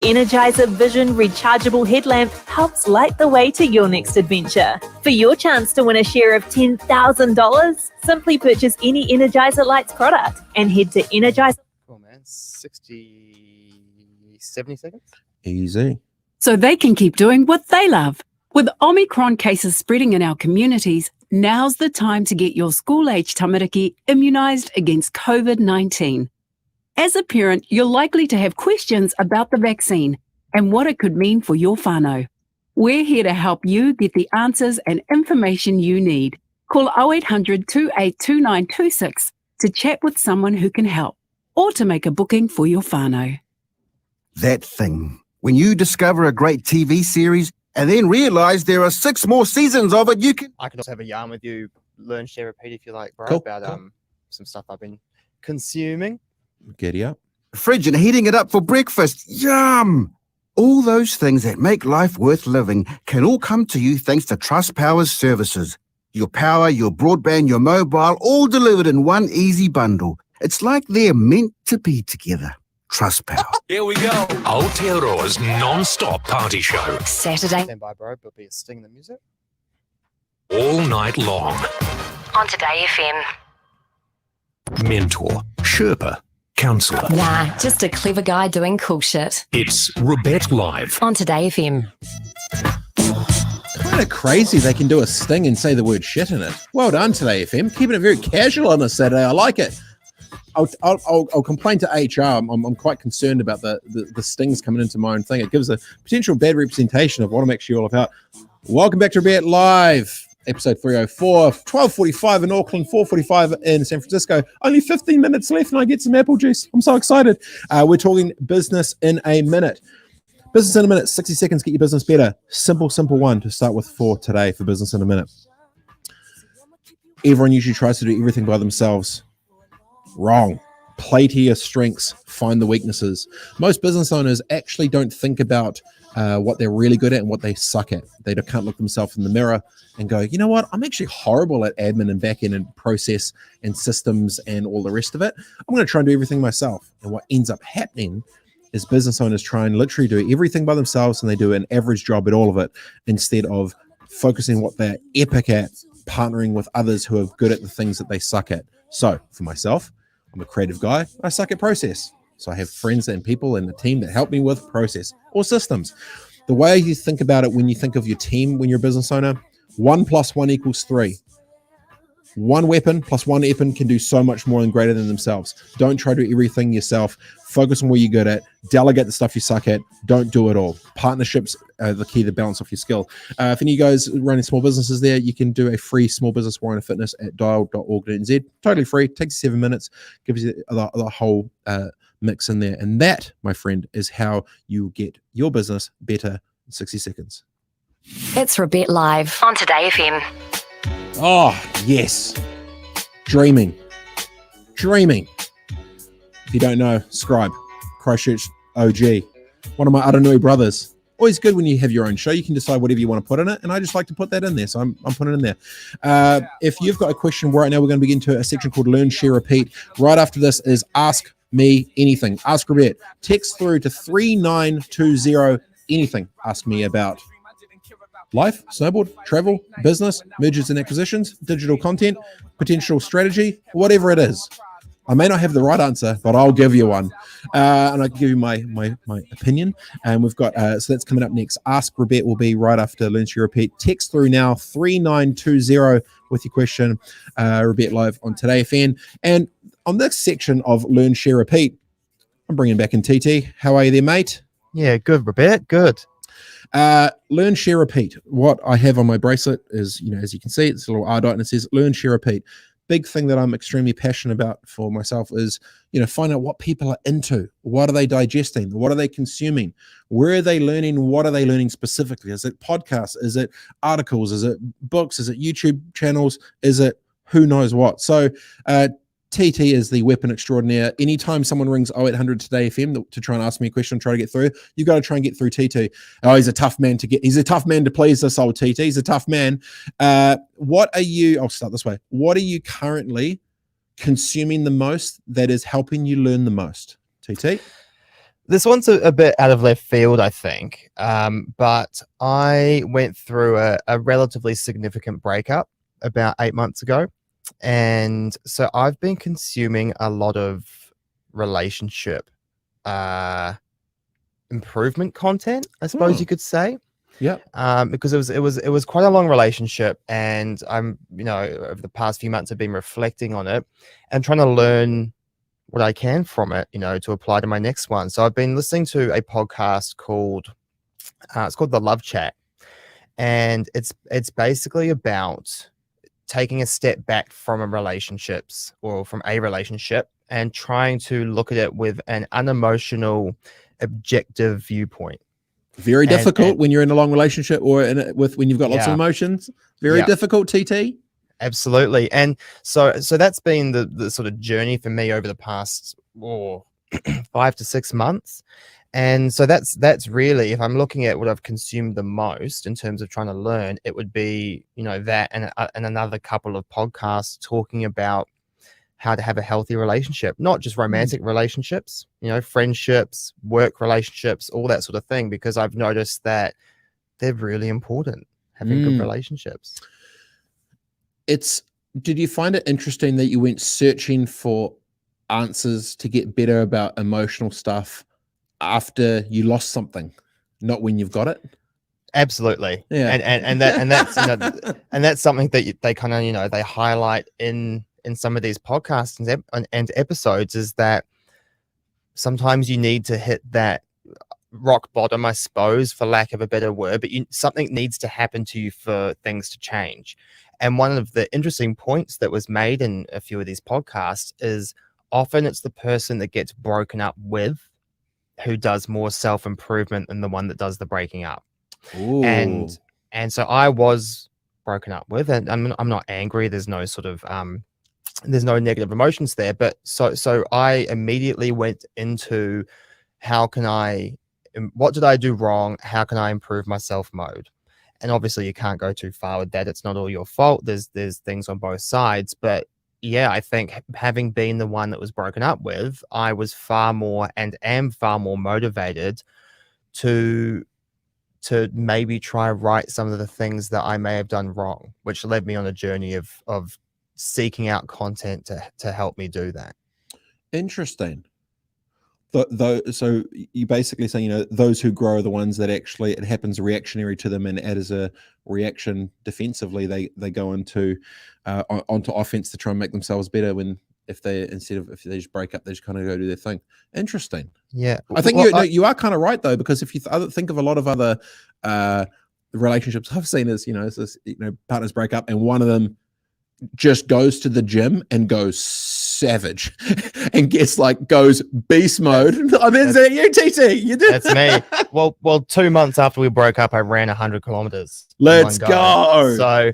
Energizer Vision rechargeable headlamp helps light the way to your next adventure. For your chance to win a share of $10,000, simply purchase any Energizer Lights product and head to Energizer. Cool, man. 70 seconds? Easy. So they can keep doing what they love. With Omicron cases spreading in our communities, now's the time to get your school-age tamariki immunised against COVID-19. As a parent, you're likely to have questions about the vaccine and what it could mean for your whānau. We're here to help you get the answers and information you need. Call 0800 282926 to chat with someone who can help or to make a booking for your whānau. That thing. When you discover a great TV series and then realise there are 6 more seasons of it, you can... I could also have a yarn with you, learn, share, repeat if you like, bro, cool, about some stuff I've been consuming. Giddy up. Fridge and heating it up for breakfast. Yum! All those things that make life worth living can all come to you thanks to Trustpower's services. Your power, your broadband, your mobile, all delivered in one easy bundle. It's like they're meant to be together. Trustpower. Here we go. Aotearoa's non-stop party show. Saturday. Stand by, bro. There'll be a sting in the music. All night long. On Today FM. Mentor, Sherpa, counsellor. Nah, just a clever guy doing cool shit. It's Robett Live. On Today FM. Kind of crazy they can do a sting and say the word shit in it. Well done Today FM. Keeping it very casual on a Saturday. I like it. I'll complain to HR. I'm quite concerned about the stings coming into my own thing. It gives a potential bad representation of what I'm actually all about. Welcome back to Robett Live, episode 304, 12:45 in Auckland, 4:45 in San Francisco. Only 15 minutes left and I get some apple juice. I'm so excited. We're talking business in a minute. Business in a minute, 60 seconds, get your business better. Simple one to start with for today for business in a minute. Everyone usually tries to do everything by themselves. Wrong. Play to your strengths, find the weaknesses. Most business owners actually don't think about what they're really good at and what they suck at. They can't look themselves in the mirror and go, you know what, I'm actually horrible at admin and back-end and process and systems and all the rest of it. I'm going to try and do everything myself. And what ends up happening is business owners try and literally do everything by themselves and they do an average job at all of it instead of focusing what they're epic at, partnering with others who are good at the things that they suck at. So for myself, I'm a creative guy. I suck at process. So I have friends and people in the team that help me with process or systems. The way you think about it when you think of your team, when you're a business owner, 1 + 1 = 3. One weapon plus one weapon can do so much more and greater than themselves. Don't try to do everything yourself. Focus on where you're good at. Delegate the stuff you suck at. Don't do it all. Partnerships are the key to balance off your skill. If any of you guys running small businesses there, you can do a free small business warrant of fitness at dial.org.nz. Totally free. Takes you 7 minutes. Gives you the whole mix in there. And that, my friend, is how you get your business better in 60 seconds. It's Robett Live on Today FM. Oh, yes. Dreaming. If you don't know, Scribe, Christchurch OG, one of my Aranui brothers. Always good when you have your own show. You can decide whatever you want to put in it, and I just like to put that in there, so I'm putting it in there. If you've got a question right now, we're going to begin to a section called Learn, Share, Repeat. Right after this is Ask Me Anything. Ask Robett. Text through to 3920 anything. Ask me about life, snowboard, travel, business, mergers and acquisitions, digital content, potential strategy, whatever it is. I may not have the right answer, but I'll give you one. And I'll give you my opinion. And we've got, so that's coming up next. Ask Robett will be right after Learn, Share, Repeat. Text through now, 3920 with your question. Robett Live on Today FM. And on this section of Learn, Share, Repeat, I'm bringing back in TT. How are you there, mate? Yeah, good, Robett. Good. Learn, Share, Repeat. What I have on my bracelet is, as you can see, it's a little R dot and it says Learn, Share, Repeat. Big thing that I'm extremely passionate about for myself is, find out what people are into. What are they digesting? What are they consuming? Where are they learning? What are they learning specifically? Is it podcasts? Is it articles? Is it books? Is it YouTube channels? Is it who knows what? So, TT is the weapon extraordinaire. Anytime someone rings 0800 Today FM to try and ask me a question, try to get through, you've got to try and get through TT. Oh, he's a tough man to please, this old TT. He's a tough man. I'll start this way. What are you currently consuming the most that is helping you learn the most? TT? This one's a bit out of left field, I think. But I went through a relatively significant breakup about 8 months ago. And so I've been consuming a lot of relationship improvement content, I suppose you could say. Yeah. Because it was quite a long relationship, and I'm over the past few months I've been reflecting on it and trying to learn what I can from it, to apply to my next one. So I've been listening to a podcast called it's called The Love Chat, and it's basically about taking a step back from a relationship and trying to look at it with an unemotional, objective viewpoint. Very difficult when you're in a long relationship or when you've got lots of emotions. Very difficult, TT. Absolutely. And so that's been the sort of journey for me over the past 5 to 6 months. And so that's really, if I'm looking at what I've consumed the most in terms of trying to learn, it would be, that and another couple of podcasts talking about how to have a healthy relationship, not just romantic relationships, friendships, work relationships, all that sort of thing, because I've noticed that they're really important, having good relationships. Did you find it interesting that you went searching for answers to get better about emotional stuff after you lost something, not when you've got it? Absolutely. Yeah. And that's and that's something that they kind of they highlight in some of these podcasts and episodes, is that sometimes you need to hit that rock bottom, I suppose, for lack of a better word, but something needs to happen to you for things to change. And one of the interesting points that was made in a few of these podcasts is often it's the person that gets broken up with who does more self-improvement than the one that does the breaking up. Ooh. And so I was broken up with, and I'm not angry. There's no sort of there's no negative emotions there. But so I immediately went into what did I do wrong? How can I improve myself mode? And obviously you can't go too far with that. It's not all your fault. There's things on both sides, but yeah, I think having been the one that was broken up with, I was far more and am far more motivated to maybe try write some of the things that I may have done wrong, which led me on a journey of seeking out content to help me do that. Interesting. So you basically saying, those who grow are the ones that actually it happens reactionary to them, and as a reaction defensively, they go into onto offense to try and make themselves better. If they just break up, they just kind of go do their thing. Interesting. Yeah, I think you are kind of right though, because if you think of a lot of other relationships I've seen, is partners break up and one of them just goes to the gym and goes savage and goes beast mode. I mean, is that you, TT? You did. That's me. Well, 2 months after we broke up, I ran 100 kilometers. Let's go. So,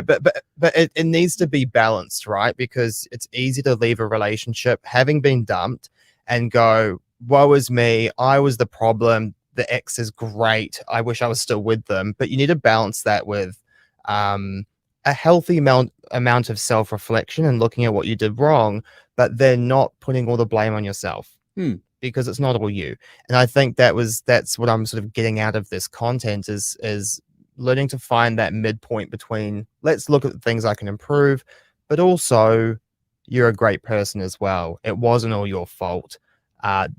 but it needs to be balanced, right? Because it's easy to leave a relationship having been dumped and go, woe is me. I was the problem. The ex is great. I wish I was still with them. But you need to balance that with, a healthy amount of self-reflection and looking at what you did wrong, but then not putting all the blame on yourself, because it's not all you. And I think that's what I'm sort of getting out of this content is learning to find that midpoint between, let's look at the things I can improve, but also you're a great person as well. It wasn't all your fault.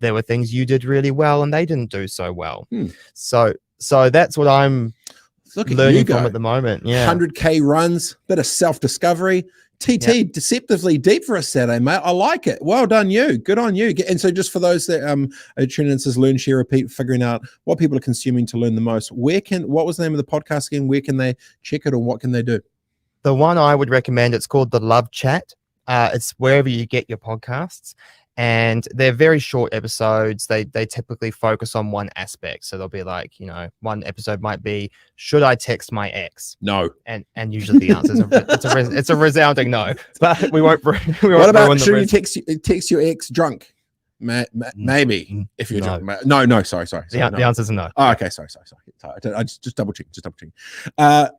There were things you did really well and they didn't do so well. So that's what I'm learning from at the moment. Yeah, 100K runs, bit of self-discovery. TT, deceptively deep for a Saturday, mate. I like it. Well done, you. Good on you. And so, just for those that are tuning in, says learn, share, repeat, figuring out what people are consuming to learn the most. What was the name of the podcast again? Where can they check it, or what can they do? The one I would recommend, it's called The Love Chat. It's wherever you get your podcasts. And they're very short episodes. They typically focus on one aspect. So they'll be like, one episode might be, should I text my ex? No. And usually the answer is it's a resounding no. But we won't. What about should you text your ex drunk? Maybe if you're drunk. No. Sorry. The answer is no. Oh, okay. Sorry. I just double check.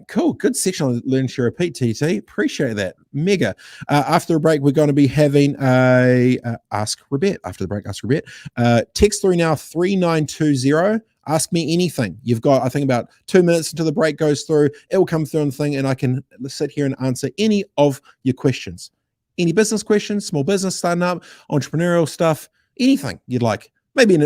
Cool. Good section on learn, share, repeat. TT, appreciate that. Mega. After the break, we're going to be having a Ask Robett. After the break, Ask Robett. Text through now 3920. Ask me anything. You've got, I think, about 2 minutes until the break goes through. It will come through on the thing, and I can sit here and answer any of your questions. Any business questions, small business starting up, entrepreneurial stuff. Anything you'd like, maybe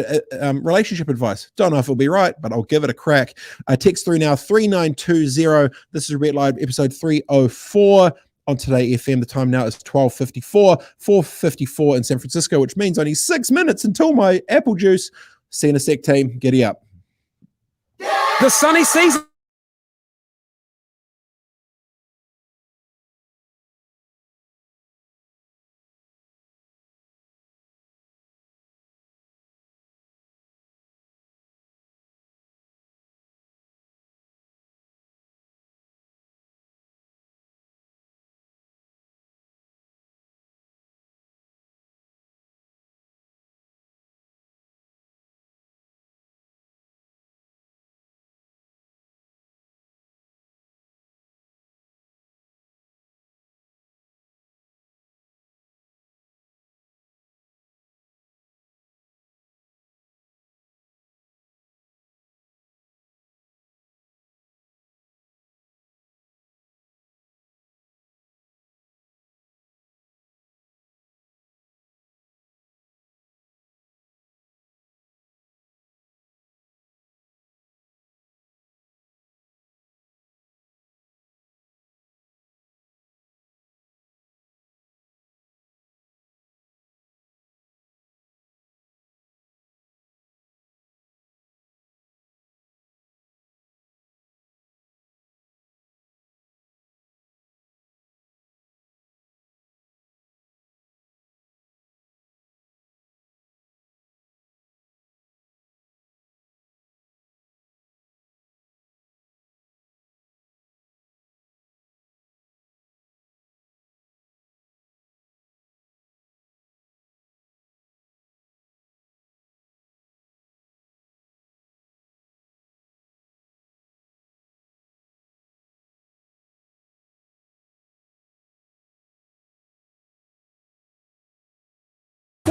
relationship advice. Don't know if it'll be right, but I'll give it a crack. Text through now 3920. This is Robett Live episode 304 on Today FM. The time now is 12:54, 4:54 in San Francisco, which means only 6 minutes until my apple juice. See you in a sec, team. Giddy up. The sunny season.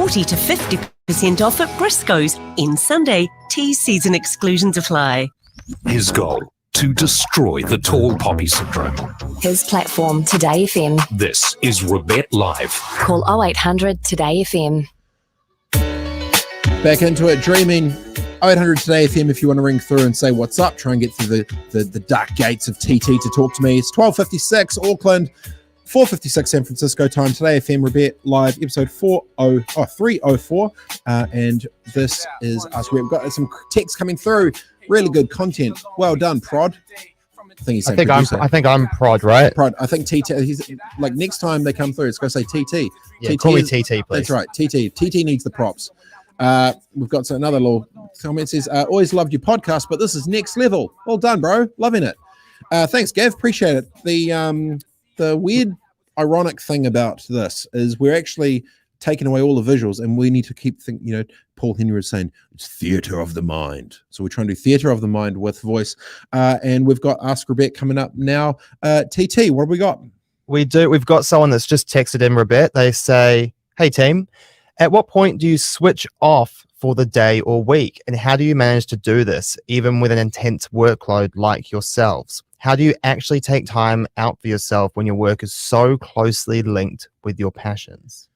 40 to 50% off at Briscoe's. In Sunday, tea season exclusions apply. His goal: to destroy the tall poppy syndrome. His platform, Today FM. This is Robett Live. Call 0800 Today FM. Back into it, dreaming. 0800 Today FM if you want to ring through and say what's up. Try and get through the dark gates of TT to talk to me. It's 12:56 Auckland, 4:56 San Francisco time. Today FM Robett Live, episode 304. And this is us. We've got some text coming through. Really good content. Well done, Prod. I think I'm Prod, right? Prod. I think TT. He's like, next time they come through, it's going to say TT. Yeah, call me TT, please. That's right. TT needs the props. We've got another little comment. Says, always loved your podcast, but this is next level. Well done, bro. Loving it. Thanks, Gav. Appreciate it. The weird, ironic thing about this is we're actually taking away all the visuals, and we need to keep thinking. Paul Henry was saying it's theatre of the mind. So we're trying to do theatre of the mind with voice. And we've got Ask Robett coming up now. TT, what have we got? We've got someone that's just texted in, Robett. They say, hey, team, at what point do you switch off for the day or week? And how do you manage to do this, even with an intense workload like yourselves? How do you actually take time out for yourself when your work is so closely linked with your passions?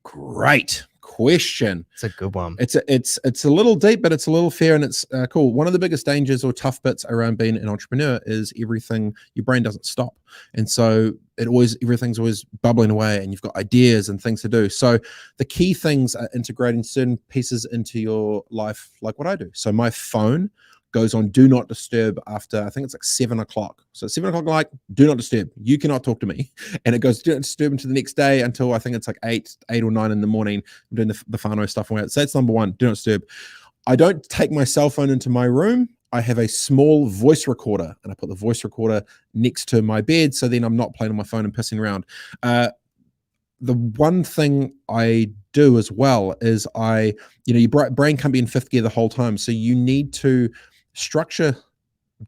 Great question. It's a good one. It's a little deep, but it's a little fair, and it's cool. One of the biggest dangers or tough bits around being an entrepreneur is your brain doesn't stop, and so everything's always bubbling away, and you've got ideas and things to do. So the key things are integrating certain pieces into your life, like what I do. So my phone goes on do not disturb after, I think it's like 7 o'clock. So 7 o'clock, like, do not disturb. You cannot talk to me. And it goes do not disturb into the next day until I think it's like 8 or 9 in the morning. I'm doing the whānau stuff. So that's number one, do not disturb. I don't take my cell phone into my room. I have a small voice recorder, and I put the voice recorder next to my bed, so then I'm not playing on my phone and pissing around. The one thing I do as well is your brain can't be in fifth gear the whole time. So you need to structure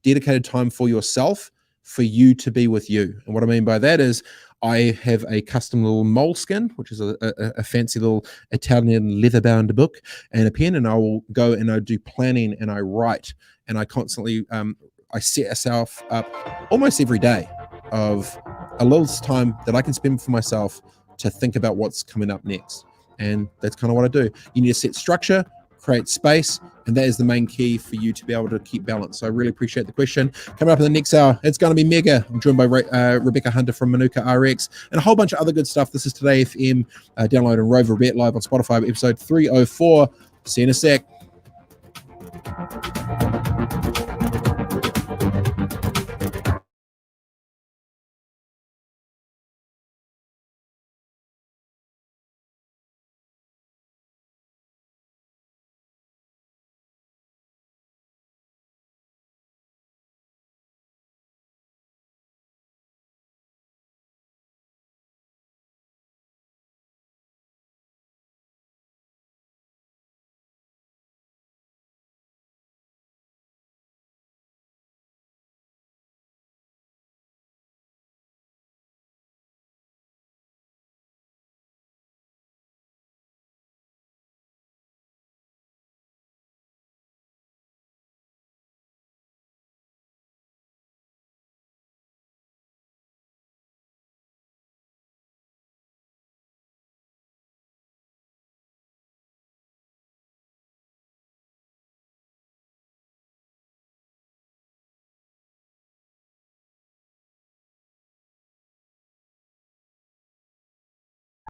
dedicated time for yourself, for you to be with you. And what I mean by that is I have a custom little moleskin, which is a fancy little Italian leather-bound book, and a pen, and I will go and I do planning and I write, and I constantly I set myself up almost every day of a little time that I can spend for myself to think about what's coming up next. And that's kind of what I do. You need to set structure, create space, and that is the main key for you to be able to keep balance. So I really appreciate the question. Coming up in the next hour, it's going to be mega. I'm joined by Rebecca Hunter from Manuka RX and a whole bunch of other good stuff. This is Today FM. Download and Rover Robett Live on Spotify, episode 304. See you in a sec.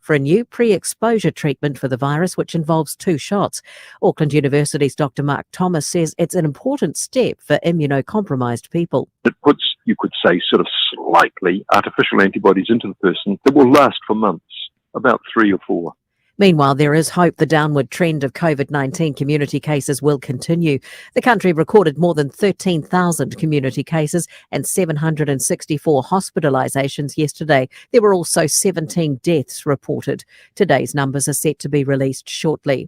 For a new pre-exposure treatment for the virus, which involves 2 shots. Auckland University's Dr. Mark Thomas says it's an important step for immunocompromised people. It puts, you could say, sort of slightly artificial antibodies into the person that will last for months, about 3 or 4. Meanwhile, there is hope the downward trend of COVID-19 community cases will continue. The country recorded more than 13,000 community cases and 764 hospitalisations yesterday. There were also 17 deaths reported. Today's numbers are set to be released shortly.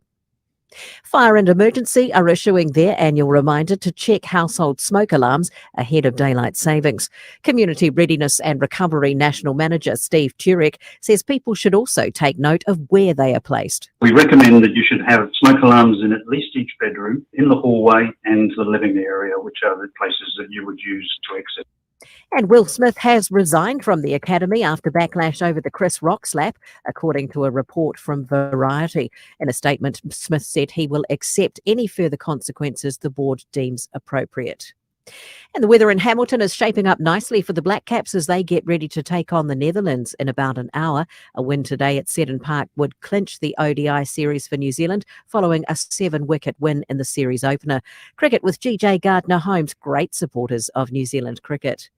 Fire and Emergency are issuing their annual reminder to check household smoke alarms ahead of daylight savings. Community Readiness and Recovery National Manager Steve Turek says people should also take note of where they are placed. We recommend that you should have smoke alarms in at least each bedroom, in the hallway and the living area, which are the places that you would use to exit. And Will Smith has resigned from the Academy after backlash over the Chris Rock slap, according to a report from Variety. In a statement, Smith said he will accept any further consequences the board deems appropriate. And the weather in Hamilton is shaping up nicely for the Black Caps as they get ready to take on the Netherlands in about an hour. A win today at Seddon Park would clinch the ODI series for New Zealand, following a 7-wicket win in the series opener. Cricket with GJ Gardner-Holmes, great supporters of New Zealand cricket.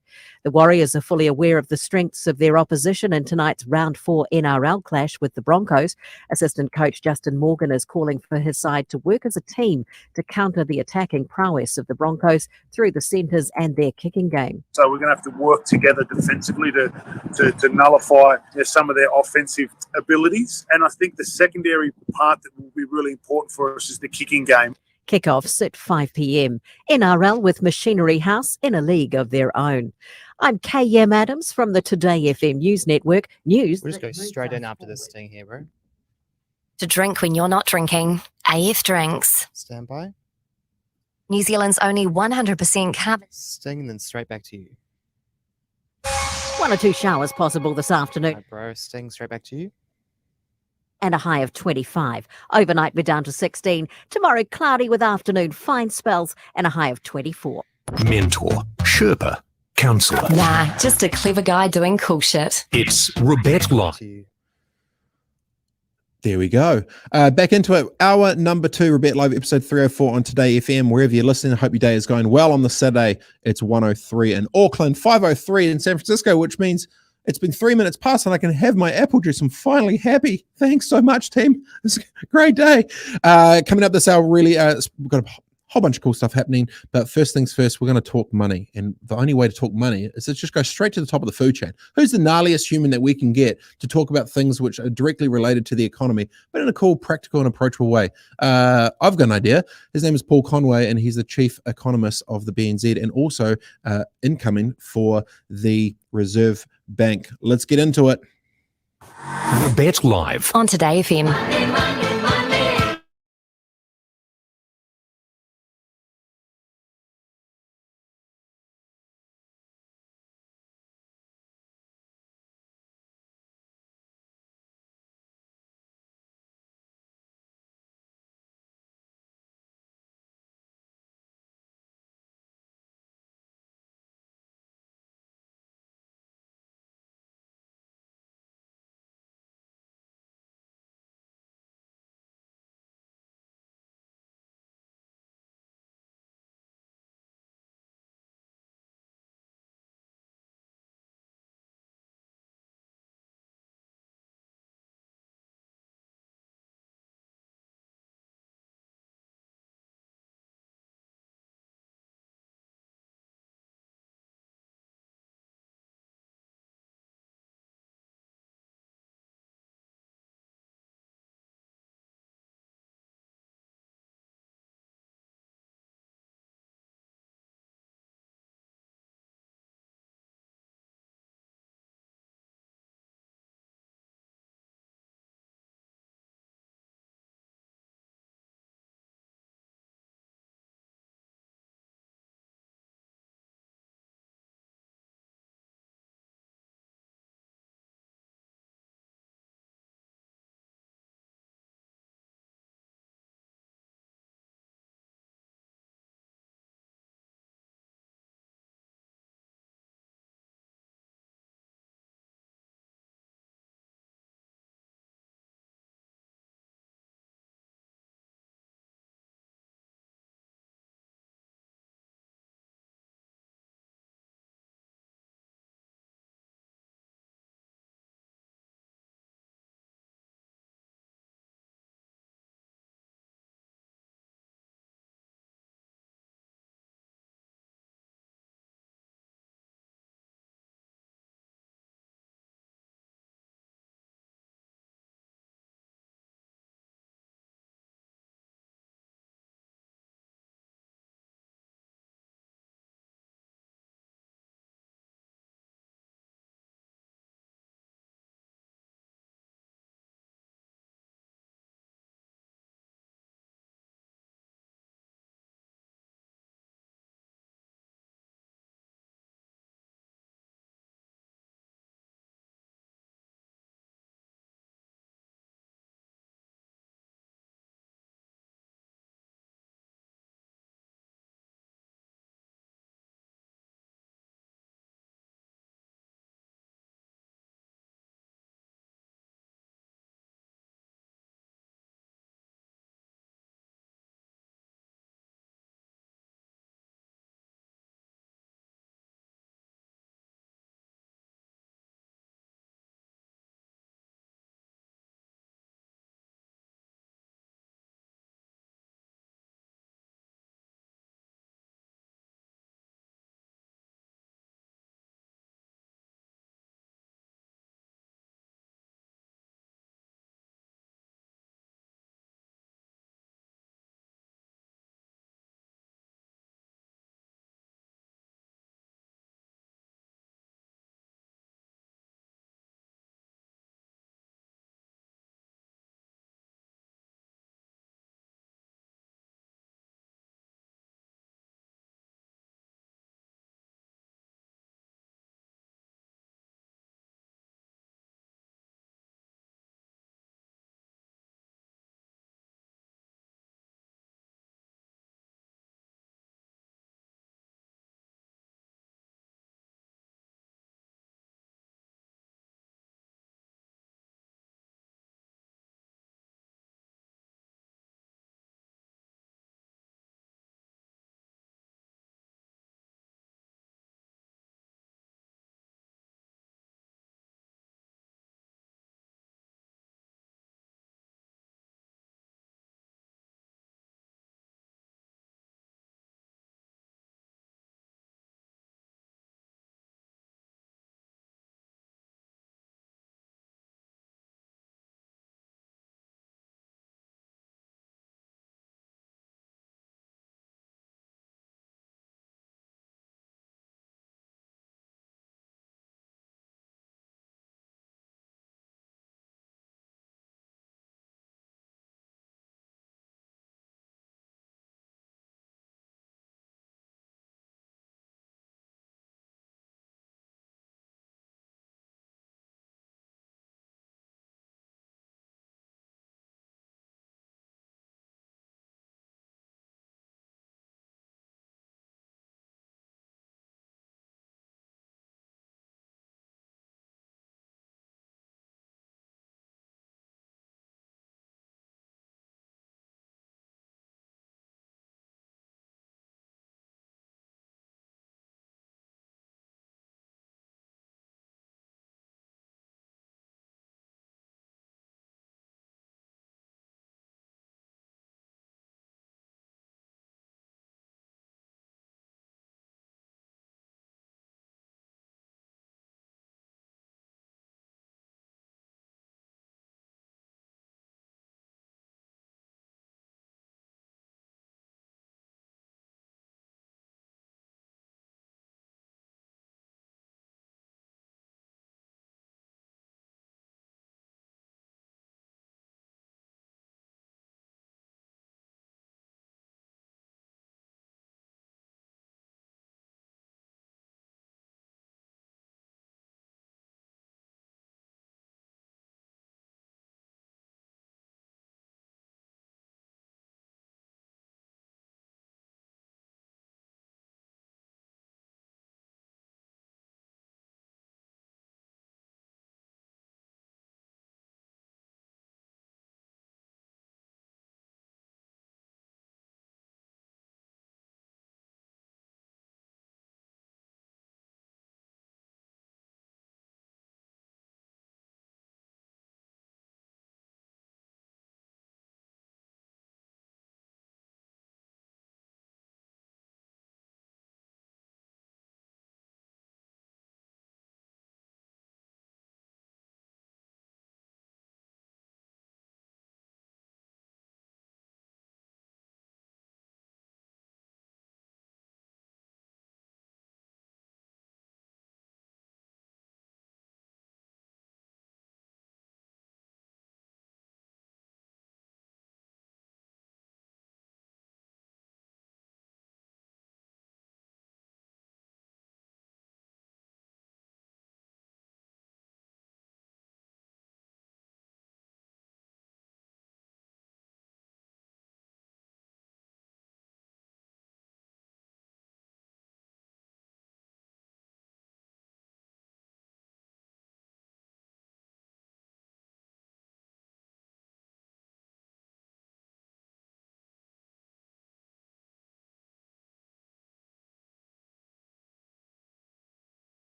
The Warriors are fully aware of the strengths of their opposition in tonight's round 4 NRL clash with the Broncos. Assistant coach Justin Morgan is calling for his side to work as a team to counter the attacking prowess of the Broncos through the centres and their kicking game. So we're going to have to work together defensively to nullify some of their offensive abilities. And I think the secondary part that will be really important for us is the kicking game. Kickoffs at 5 p.m. NRL with Machinery House in a league of their own. I'm KM Adams from the Today FM News Network. News. We'll just go straight in after this sting here, bro. To drink when you're not drinking. AF Drinks. Stand by. New Zealand's only 100% carbon. Sting and then straight back to you. 1 or 2 showers possible this afternoon. Right, bro, Sting straight back to you. And a high of 25. Overnight, we're down to 16. Tomorrow, cloudy with afternoon fine spells and a high of 24. Mentor, Sherpa, counsellor. Nah, just a clever guy doing cool shit. It's Robett Live. There we go. Back into it. Hour number 2, Robett Live, episode 304 on Today FM. Wherever you're listening, I hope your day is going well on the Saturday. It's 103 in Auckland, 503 in San Francisco, which means it's been 3 minutes past and I can have my apple juice. I'm finally happy. Thanks so much, team. It's a great day. Coming up this hour, really, we've got a whole bunch of cool stuff happening. But first things first, we're going to talk money. And the only way to talk money is to just go straight to the top of the food chain. Who's the gnarliest human that we can get to talk about things which are directly related to the economy, but in a cool, practical, and approachable way? I've got an idea. His name is Paul Conway, and he's the chief economist of the BNZ and also incoming for the Reserve Bank. Let's get into it. Robett Live. On Today FM.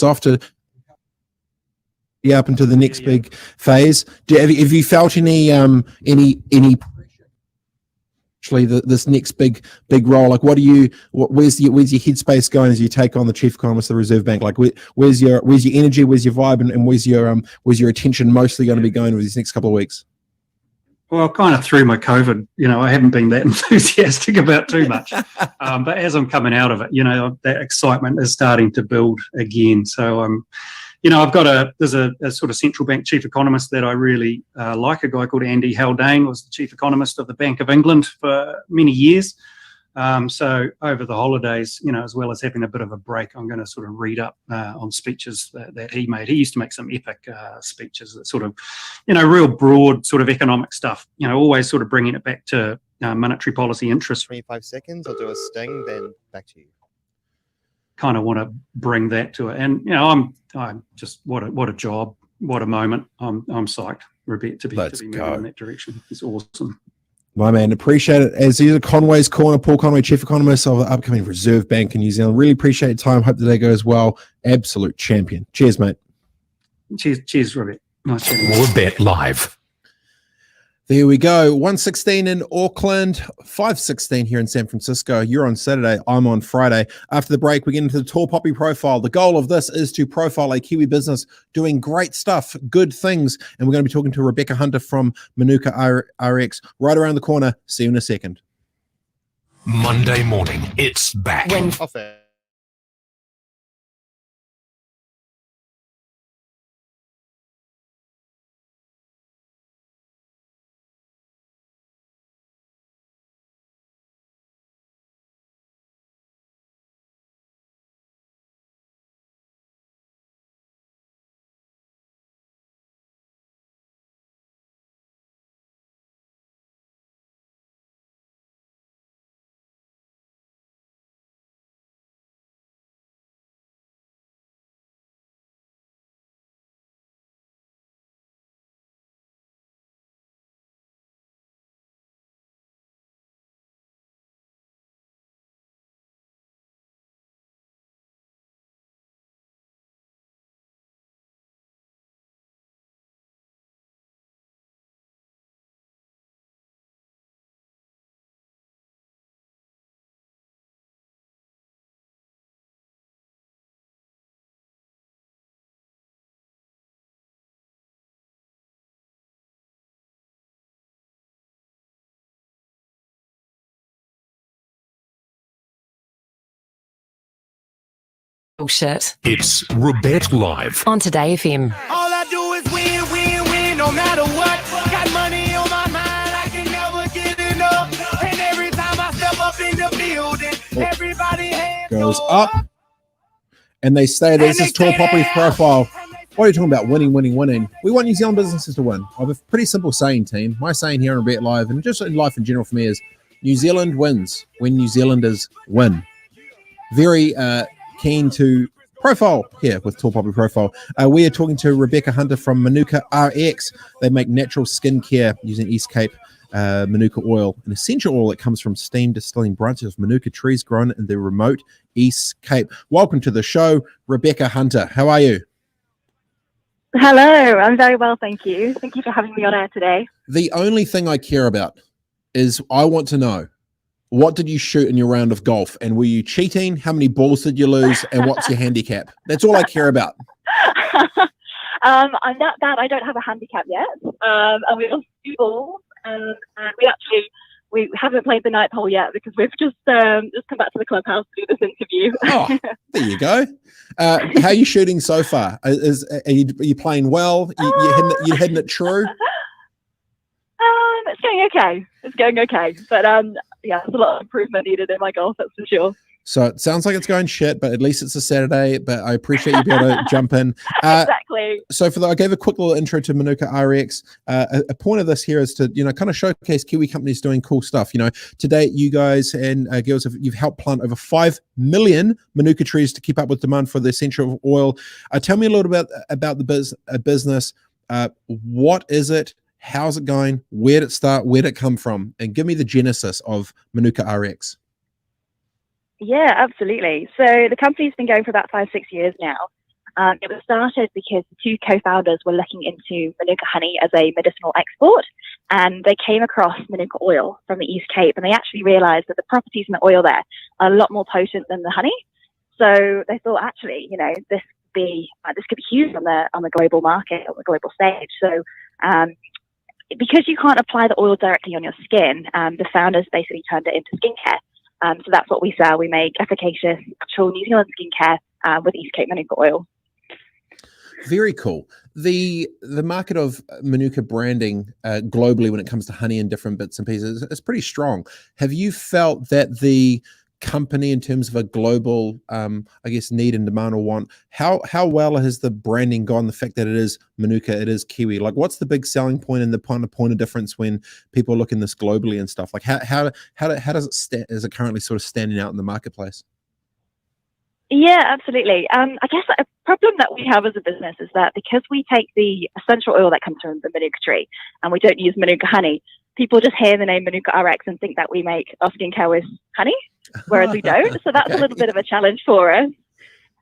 off to up into the next big phase. Have you felt any actually this next big role? Like, where's your headspace going as you take on the chief economist of the Reserve Bank? Like, where's your energy, where's your vibe, and where's your attention mostly going to be going over these next couple of weeks? Well, kind of through my COVID, I haven't been that enthusiastic about too much. But as I'm coming out of it, that excitement is starting to build again. So I've got there's a sort of central bank chief economist that I really like, a guy called Andy Haldane, was the chief economist of the Bank of England for many years. So over the holidays, as well as having a bit of a break, I'm going to sort of read up on speeches that he made. He used to make some epic speeches that sort of, real broad sort of economic stuff, always sort of bringing it back to monetary policy interest. 25 seconds, I'll do a sting, then back to you. Kind of want to bring that to it. And, I'm just, what a job, what a moment. I'm psyched, Robett, to be moving in that direction. It's awesome. My man, appreciate it. As he's a Conway's Corner, Paul Conway, chief economist of the upcoming Reserve Bank in New Zealand. Really appreciate your time. Hope the day goes well. Absolute champion. Cheers, mate. Cheers, Robett. Nice chatting. Robett Live. There we go. 1:16 in Auckland, 5:16 here in San Francisco. You're on Saturday. I'm on Friday. After the break, we get into the Tall Poppy profile. The goal of this is to profile a Kiwi business doing great stuff, good things. And we're going to be talking to Rebecca Hunter from Manuka RX right around the corner. See you in a second. Monday morning, it's back. Bullshit. It's Robett Live. On Today FM. All I do is win, win, win, no matter what. Got money on my mind, I can never get enough. And every time I step up in the building, everybody hands goes up. And they stay. This is Tall Poppy's profile. What are you talking about? Winning, winning, winning. We want New Zealand businesses to win. I have a pretty simple saying, team. My saying here on Robett Live, and just in life in general for me, is New Zealand wins when New Zealanders win. Very keen to profile here with Tall Poppy Profile. We are talking to Rebecca Hunter from Manuka RX. They make natural skincare using East Cape Manuka oil, an essential oil that comes from steam distilling branches of Manuka trees grown in the remote East Cape. Welcome to the show, Rebecca Hunter. How are you? Hello, I'm very well, thank you. Thank you for having me on air today. The only thing I care about is I want to know, what did you shoot in your round of golf? And were you cheating? How many balls did you lose? And what's your handicap? That's all I care about. I'm not bad. I don't have a handicap yet. And we lost 2 balls. And we haven't played the 9th hole yet because we've just come back to the clubhouse to do this interview. Oh, there you go. How are you shooting so far? Are you playing well? You heading it true? It's going okay. It's going okay. But yeah, there's a lot of improvement needed in my golf, that's for sure. So it sounds like it's going shit, but at least it's a Saturday. But I appreciate you being able to jump in. Exactly. So I gave a quick little intro to Manuka RX. A point of this here is to kind of showcase Kiwi companies doing cool stuff. Today you guys and girls you've helped plant over 5 million Manuka trees to keep up with demand for the essential oil. Tell me a little bit about the business. What is it? How's it going? Where did it start? Where did it come from? And give me the genesis of Manuka RX. Yeah, absolutely. So the company's been going for about 5-6 years now. It was started because the two co-founders were looking into Manuka honey as a medicinal export, and they came across Manuka oil from the East Cape, and they actually realized that the properties in the oil there are a lot more potent than the honey. So they thought, actually, this could be huge on the global market, on the global stage. So because you can't apply the oil directly on your skin, the founders basically turned it into skincare. So that's what we sell. We make efficacious, natural New Zealand skincare with East Cape Manuka oil. Very cool. The market of Manuka branding globally when it comes to honey and different bits and pieces is pretty strong. Have you felt that the company, in terms of a global, need and demand or want, how well has the branding gone? The fact that it is Manuka, it is Kiwi. Like, what's the big selling point and the point of difference when people look in this globally and stuff? Like, how does it is it currently sort of standing out in the marketplace? Yeah, absolutely. I guess a problem that we have as a business is that because we take the essential oil that comes from the Manuka tree and we don't use Manuka honey, people just hear the name Manuka RX and think that we make our skincare with honey, whereas we don't. So that's a little bit of a challenge for us.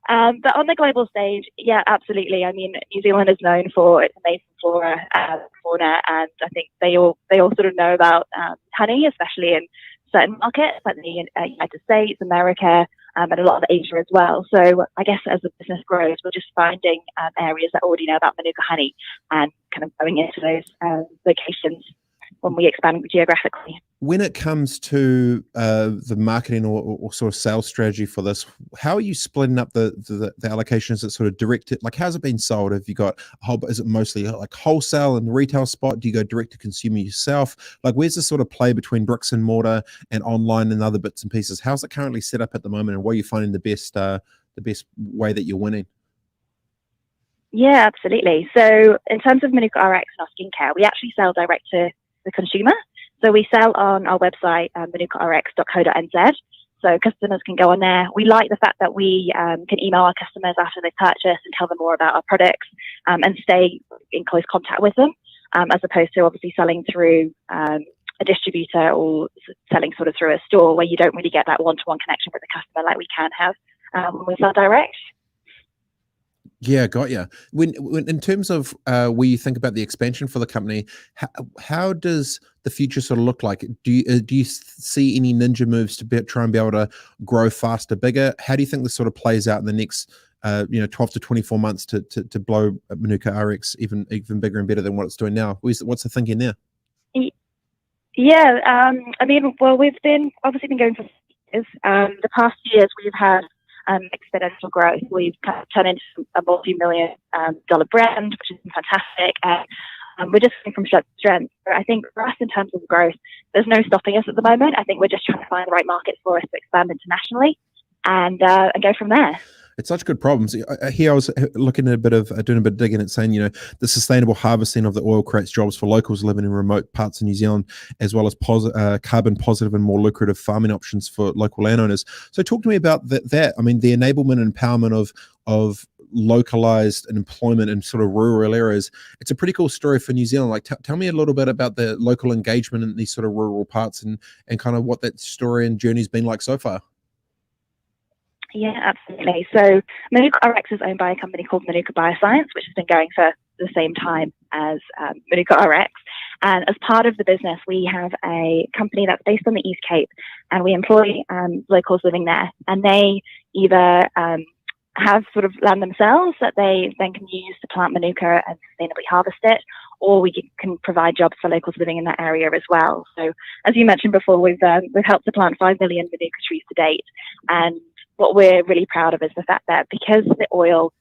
But on the global stage, yeah, absolutely. I mean, New Zealand is known for its amazing flora, fauna, and I think they all sort of know about honey, especially in certain markets like the United States, America, and a lot of Asia as well. So I guess as the business grows, we're just finding areas that already know about Manuka honey and kind of going into those locations when we expand geographically. When it comes to the marketing or sort of sales strategy for this, how are you splitting up the allocations that sort of directed? Like, how's it been sold? Have you got is it mostly like wholesale and retail spot? Do you go direct to consumer yourself? Like, where's the sort of play between bricks and mortar and online and other bits and pieces? How's it currently set up at the moment, and where are you finding the best way that you're winning? Yeah, absolutely. So in terms of Manuka RX and our skincare, we actually sell direct to the consumer. So we sell on our website, manukarx.co.nz. So customers can go on there. We like the fact that we can email our customers after they purchase and tell them more about our products and stay in close contact with them, as opposed to obviously selling through a distributor or selling sort of through a store where you don't really get that one-to-one connection with the customer like we can have when we sell direct. Yeah, got you. When in terms of where you think about the expansion for the company, how does the future sort of look like? Do you see any ninja moves to try and be able to grow faster, bigger? How do you think this sort of plays out in the next 12 to 24 months to blow Manuka RX even bigger and better than what it's doing now? What's the thinking there? Yeah, I mean, well, we've been going for years. The past years we've had exponential growth. We've kind of turned into a multi-million dollar brand, which has been fantastic. And we're just going from strength to strength. I think for us, in terms of growth, there's no stopping us at the moment. I think we're just trying to find the right markets for us to expand internationally and go from there. It's such good problems. Here I was looking at doing a bit of digging and saying, the sustainable harvesting of the oil creates jobs for locals living in remote parts of New Zealand, as well as carbon positive and more lucrative farming options for local landowners. So talk to me about that. I mean, the enablement and empowerment of localized employment in sort of rural areas. It's a pretty cool story for New Zealand. Like, tell me a little bit about the local engagement in these sort of rural parts and kind of what that story and journey's been like so far. Yeah, absolutely. So Manuka RX is owned by a company called Manuka Bioscience, which has been going for the same time as Manuka RX. And as part of the business, we have a company that's based on the East Cape, and we employ locals living there. And they either have sort of land themselves that they then can use to plant Manuka and sustainably harvest it, or we can provide jobs for locals living in that area as well. So as you mentioned before, we've helped to plant 5 million Manuka trees to date. And what we're really proud of is the fact that because the oil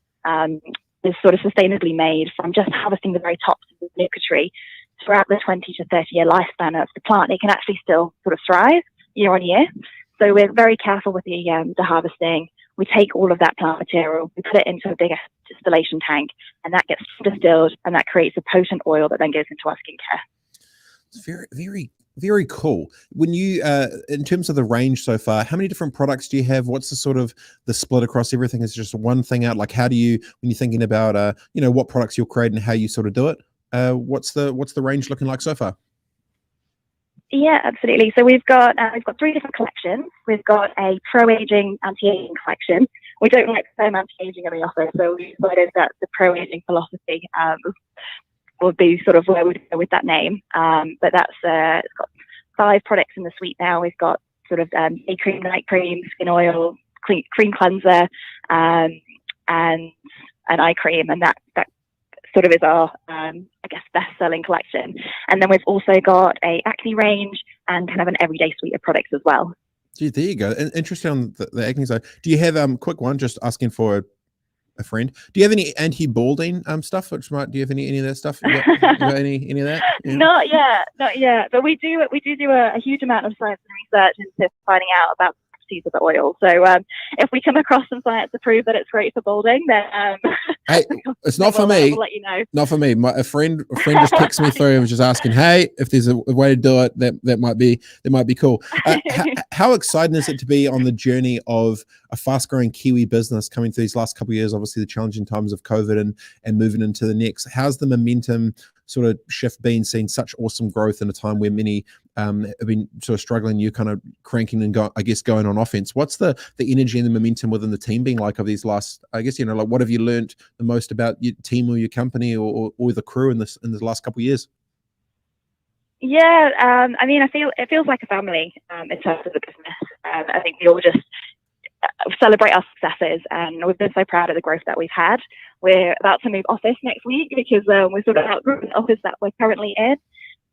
is sort of sustainably made from just harvesting the very tops of the Manuka tree, throughout the 20 to 30 year lifespan of the plant, it can actually still sort of thrive year on year. So we're very careful with the harvesting. We take all of that plant material, we put it into a bigger distillation tank, and that gets distilled, and that creates a potent oil that then goes into our skincare. It's very, very, very cool. When you, in terms of the range so far, how many different products do you have? What's the sort of the split across everything? Is just one thing out? Like, how do you, when you're thinking about, what products you'll create and how you sort of do it? What's the range looking like so far? Yeah, absolutely. So we've got 3 different collections. We've got a pro-aging, anti-aging collection, we don't like so much aging in the office, so we decided that the pro-aging philosophy would be sort of where we'd go with that name. But that's it's got 5 products in the suite now. We've got sort of day cream, night cream, skin oil, cream cleanser, and eye cream, and that sort of is our best-selling collection. And then we've also got a acne range and kind of an everyday suite of products as well. Gee, there you go. Interesting on the acne side. Do you have quick one? Just asking for a friend. Do you have any anti-balding stuff? Do you have any of that stuff? You got any of that? Yeah. Not yet. But we do a huge amount of science and research into finding out about the properties of the oil. So if we come across some science to prove that it's great for balding, then hey, it's not for me. We'll let you know. Not for me. A friend just texted me through and was just asking, hey, if there's a way to do it, that might be cool. How exciting is it to be on the journey of a fast-growing Kiwi business coming through these last couple of years? Obviously, the challenging times of COVID and moving into the next. How's the momentum sort of shift been, seeing such awesome growth in a time where many have been sort of struggling? You kind of cranking and going on offense. What's the energy and the momentum within the team being like of these last? I guess like what have you learned the most about your team or your company or the crew in the last couple of years? Yeah, I mean, it feels like a family in terms of the business. I think we all just celebrate our successes, and we've been so proud of the growth that we've had. We're about to move office next week because we're sort of outgrowing the office that we're currently in.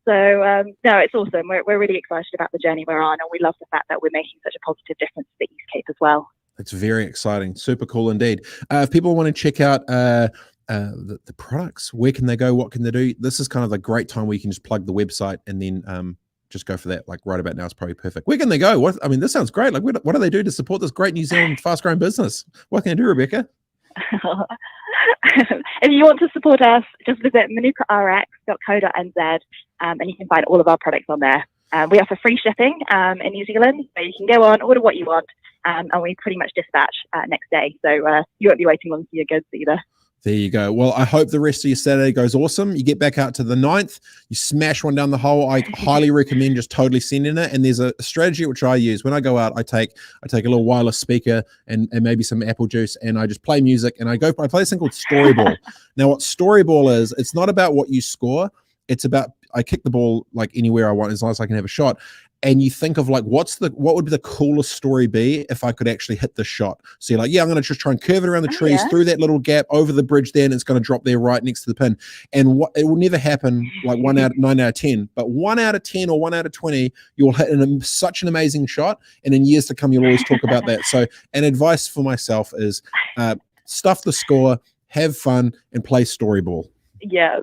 So no, it's awesome. We're really excited about the journey we're on, and we love the fact that we're making such a positive difference to the East Cape as well. It's very exciting, super cool indeed. If people want to check out the products, where can they go? What can they do? This is kind of the great time where you can just plug the website and then just go for that. Like right about now is probably perfect. Where can they go? This sounds great. Like what do they do to support this great New Zealand fast-growing business? What can they do, Rebecca? If you want to support us, just visit manukarx.co.nz and you can find all of our products on there. We offer free shipping in New Zealand, so you can go on, order what you want, and we pretty much dispatch next day. So you won't be waiting long for your goods either. There you go. Well, I hope the rest of your Saturday goes awesome. You get back out to the 9th, you smash one down the hole. I highly recommend just totally sending it. And there's a strategy which I use. When I go out, I take a little wireless speaker and maybe some apple juice, and I just play music, and I play this thing called Storyball. Now, what Storyball is, it's not about what you score. It's about I kick the ball like anywhere I want as long as I can have a shot. And you think of like, what would be the coolest story be if I could actually hit the shot? So you're like, yeah, I'm going to just try and curve it around the trees, through that little gap, over the bridge there, and it's going to drop there right next to the pin. And it will never happen like 9 out of 10, but 1 out of 10 or 1 out of 20, you'll hit such an amazing shot. And in years to come, you'll always talk about that. So an advice for myself is stuff the score, have fun, and play Storyball. Yeah.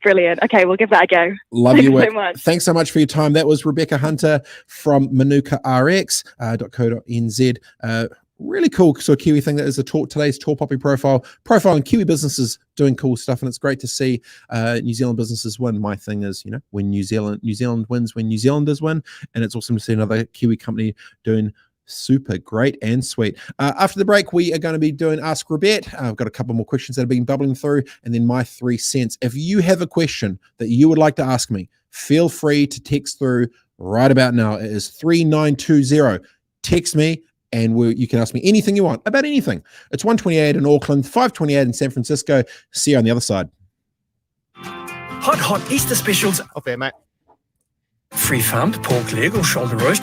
Brilliant. Okay, we'll give that a go. Love your work. So much. Thanks so much for your time. That was Rebecca Hunter from manukarx.co.nz. Really cool sort of Kiwi thing. That is today's Tall Poppy profile and Kiwi businesses doing cool stuff, and it's great to see New Zealand businesses win. My thing is, when New Zealand wins, when New Zealanders win, and it's awesome to see another Kiwi company doing super great and sweet. After the break, we are going to be doing Ask Robett. I've got a couple more questions that have been bubbling through, and then my 3 cents. If you have a question that you would like to ask me, feel free to text through right about now. It is 3920. Text me, and you can ask me anything you want about anything. It's 128 in Auckland, 528 in San Francisco. See you on the other side. Hot Easter specials. Off there, mate. Free farmed pork leg or shoulder roast.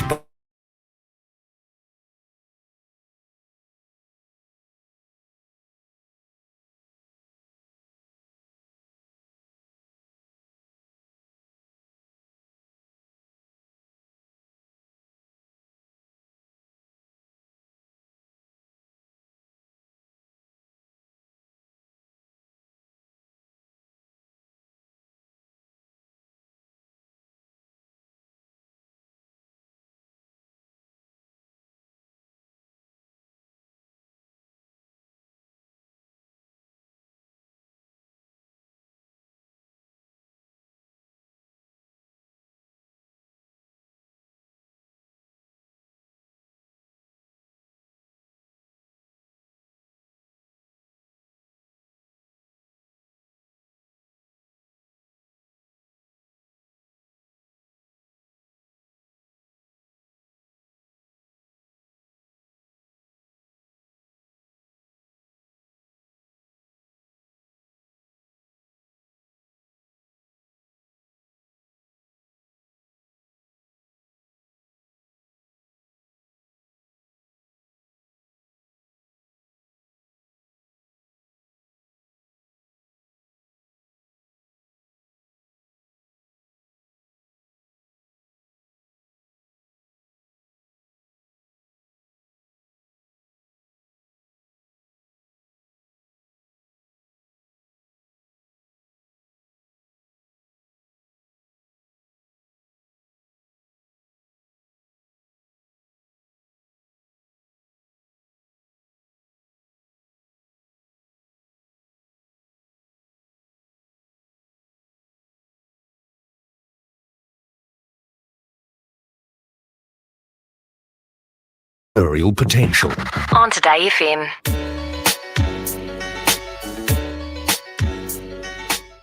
Real potential. On Today FM.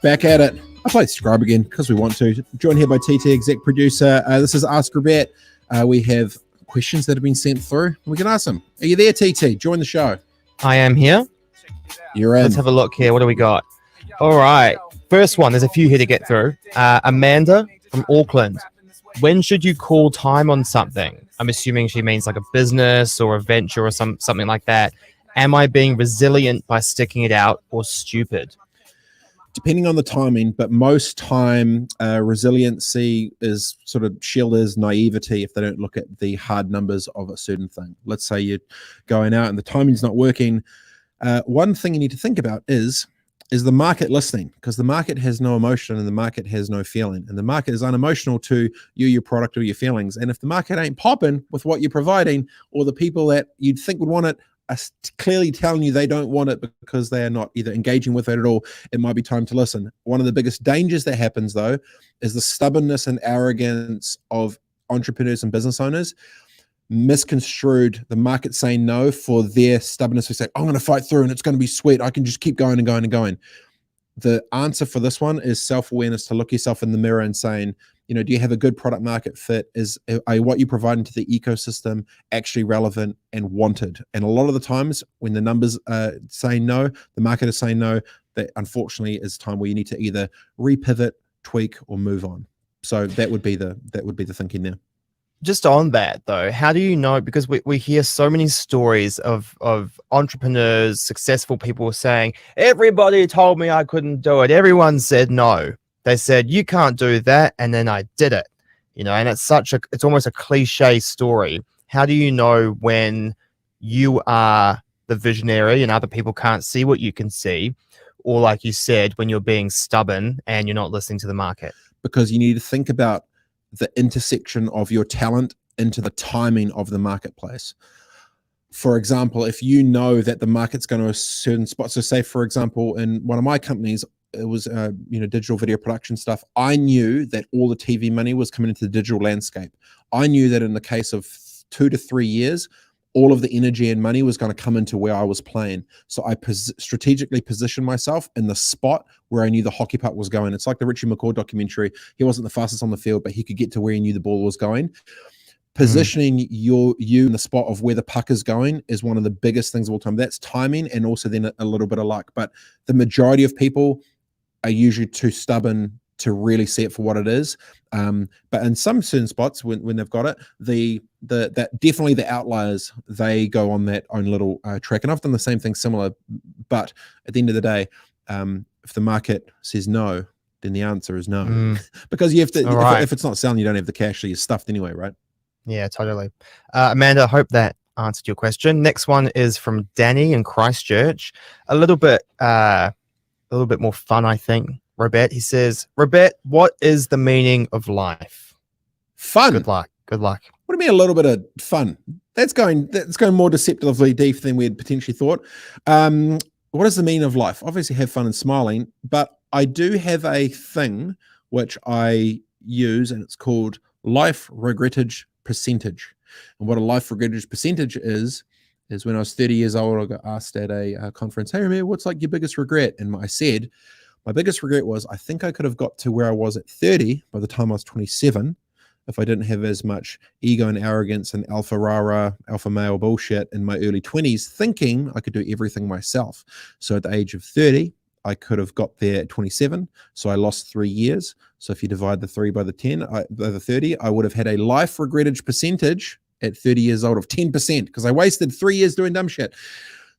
Back at it. I played Scribe again because we want to. Joined here by TT, exec producer. This is Ask Robett. We have questions that have been sent through. We can ask them. Are you there, TT? Join the show. I am here. You're in. Let's have a look here. What do we got? All right. First one. There's a few here to get through. Amanda from Auckland. When should you call time on something? I'm assuming she means like a business or a venture or something like that. Am I being resilient by sticking it out or stupid? Depending on the timing, but most time resiliency is sort of shielded as naivety if they don't look at the hard numbers of a certain thing. Let's say you're going out and the timing's not working. One thing you need to think about is the market listening, because the market has no emotion and the market has no feeling, and the market is unemotional to you, your product, or your feelings. And if the market ain't popping with what you're providing, or the people that you'd think would want it are clearly telling you they don't want it because they are not either engaging with it at all, it might be time to listen. One of the biggest dangers that happens, though, is the stubbornness and arrogance of entrepreneurs and business owners misconstrued the market saying no for their stubbornness. We say, I'm going to fight through and it's going to be sweet. I can just keep going and going and going. The answer for this one is self-awareness, to look yourself in the mirror and saying, do you have a good product market fit? Are what you provide into the ecosystem actually relevant and wanted? And a lot of the times when the numbers are saying no, the market is saying no, that unfortunately is time where you need to either repivot, tweak, or move on. So that would be the thinking there. Just on that though, how do you know? Because we hear so many stories of entrepreneurs, successful people saying, everybody told me I couldn't do it. Everyone said no. They said, you can't do that. And then I did it, and it's almost a cliche story. How do you know when you are the visionary and other people can't see what you can see? Or like you said, when you're being stubborn and you're not listening to the market? Because you need to think about the intersection of your talent into the timing of the marketplace. For example, if you know that the market's going to a certain spot, so say, for example, in one of my companies, it was digital video production stuff. I knew that all the TV money was coming into the digital landscape. I knew that in the case of 2 to 3 years, all of the energy and money was going to come into where I was playing. So I strategically positioned myself in the spot where I knew the hockey puck was going. It's like the Richie McCaw documentary. He wasn't the fastest on the field, but he could get to where he knew the ball was going. Positioning you in the spot of where the puck is going is one of the biggest things of all time. That's timing and also then a little bit of luck. But the majority of people are usually too stubborn to really see it for what it is. But in some certain spots, when they've got it, that definitely the outliers, they go on that own little track. And I've done the same thing similar. But at the end of the day, if the market says no, then the answer is no. Because you have to. If it's not selling, you don't have the cash, so you're stuffed anyway, right? Yeah, totally. Amanda, I hope that answered your question. Next one is from Danny in Christchurch. A little bit more fun, I think. Robett, he says, Robett, what is the meaning of life? Fun. Good luck. What do you mean a little bit of fun? That's going more deceptively deep than we had potentially thought. What is the meaning of life? Obviously have fun and smiling, but I do have a thing which I use, and it's called life regrettage percentage. And what a life regrettage percentage is when I was 30 years old, I got asked at a conference, hey, remember, what's like your biggest regret? And I said, my biggest regret was I think I could have got to where I was at 30 by the time I was 27 if I didn't have as much ego and arrogance and alpha rara, alpha male bullshit in my early 20s, thinking I could do everything myself. So at the age of 30, I could have got there at 27. So I lost 3 years. So if you divide the 3 by the 10, by the 30, I would have had a life regrettage percentage at 30 years old of 10% because I wasted 3 years doing dumb shit.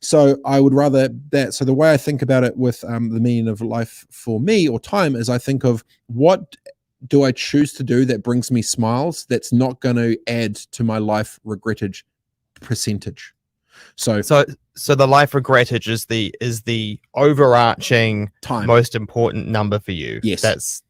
So I would rather that. So the way I think about it with the meaning of life for me or time is I think of what do I choose to do that brings me smiles that's not going to add to my life regrettage percentage. So the life regrettage is the overarching time, most important number for you. Yes. That's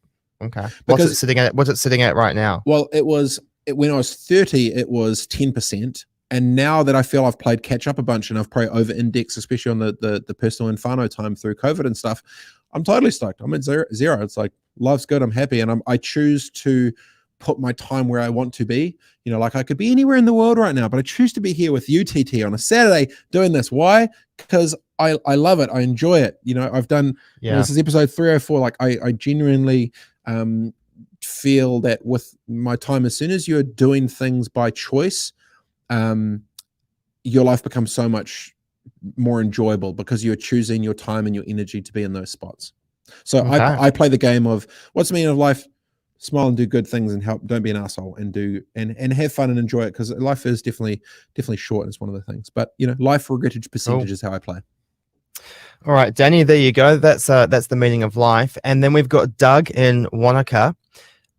okay. What's it sitting at right now? Well, when I was 30, it was 10%. And now that I feel I've played catch up a bunch and I've probably over-indexed, especially on the personal and whānau time through COVID and stuff, I'm totally stoked. I'm at zero. It's like, life's good. I'm happy. And I choose to put my time where I want to be. You know, like I could be anywhere in the world right now, but I choose to be here with you, TT, on a Saturday doing this. Why? Because I love it. I enjoy it. You know, I've done, you know, this is episode 304. Like I genuinely feel that with my time, as soon as you're doing things by choice, your life becomes so much more enjoyable because you're choosing your time and your energy to be in those spots. So I play the game of what's the meaning of life? Smile and do good things and help. Don't be an asshole and do and have fun and enjoy it, because life is definitely short. And it's one of the things. But you know, life regretted percentage is how I play. All right, Danny, there you go. That's the meaning of life. And then we've got Doug in Wanaka.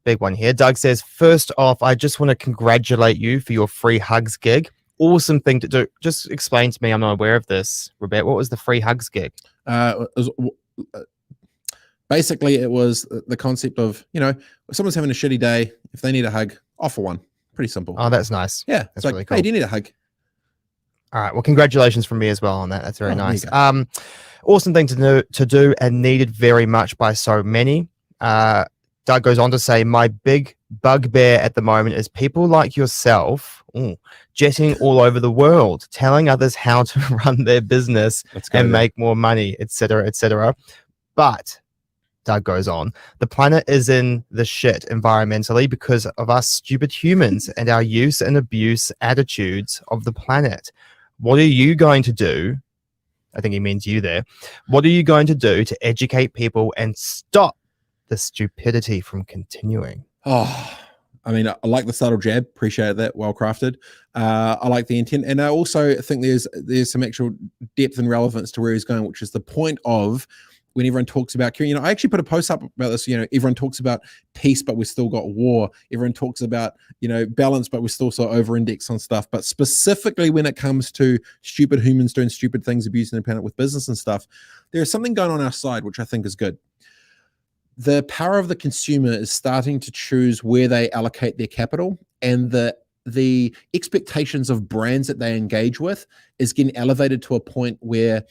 Big one here. Doug says, first off, I just want to congratulate you for your free hugs gig. Awesome thing to do. Just explain to me, I'm not aware of this, Robett. What was the free hugs gig? Basically, it was the concept of, you know, if someone's having a shitty day, if they need a hug, offer one. Pretty simple. Oh, that's nice. Yeah. That's really cool. Hey, do you need a hug? All right. Well, congratulations from me as well on that. That's very nice. Awesome thing to do and needed very much by so many. Doug goes on to say, my big bugbear at the moment is people like yourself jetting all over the world, telling others how to run their business and make more money, etc., etc. But Doug goes on, the planet is in the shit environmentally because of us stupid humans and our use and abuse attitudes of the planet. What are you going to do? I think he means you there. What are you going to do to educate people and stop the stupidity from continuing? Oh, I mean, I like the subtle jab. Appreciate that. Well crafted. I like the intent. And I also think there's some actual depth and relevance to where he's going, which is the point of when everyone talks about, you know, I actually put a post up about this, you know, everyone talks about peace, but we've still got war. Everyone talks about, you know, balance, but we're still so over-indexed on stuff. But specifically when it comes to stupid humans doing stupid things, abusing the planet with business and stuff, there's something going on our side, which I think is good. The power of the consumer is starting to choose where they allocate their capital, and the expectations of brands that they engage with is getting elevated to a point where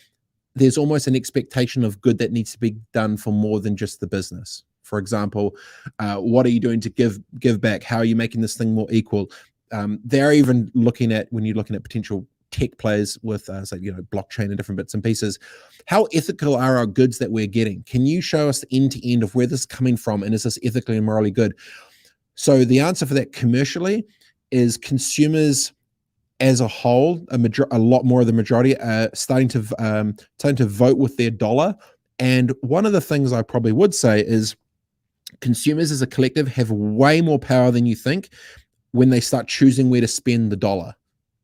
there's almost an expectation of good that needs to be done for more than just the business. For example, what are you doing to give back? How are you making this thing more equal? They're even looking at, when you're looking at potential tech players with, say, you know, blockchain and different bits and pieces, how ethical are our goods that we're getting? Can you show us the end to end of where this is coming from? And is this ethically and morally good? So the answer for that commercially is consumers as a whole, a lot more of the majority are starting to vote with their dollar. And one of the things I probably would say is consumers as a collective have way more power than you think when they start choosing where to spend the dollar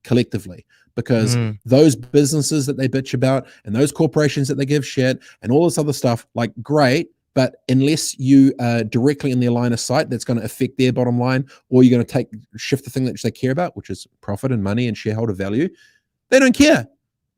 collectively. Because those businesses that they bitch about and those corporations that they give shit and all this other stuff, like, great, but unless you are directly in their line of sight, that's going to affect their bottom line, or you're going to shift the thing that they care about, which is profit and money and shareholder value, they don't care.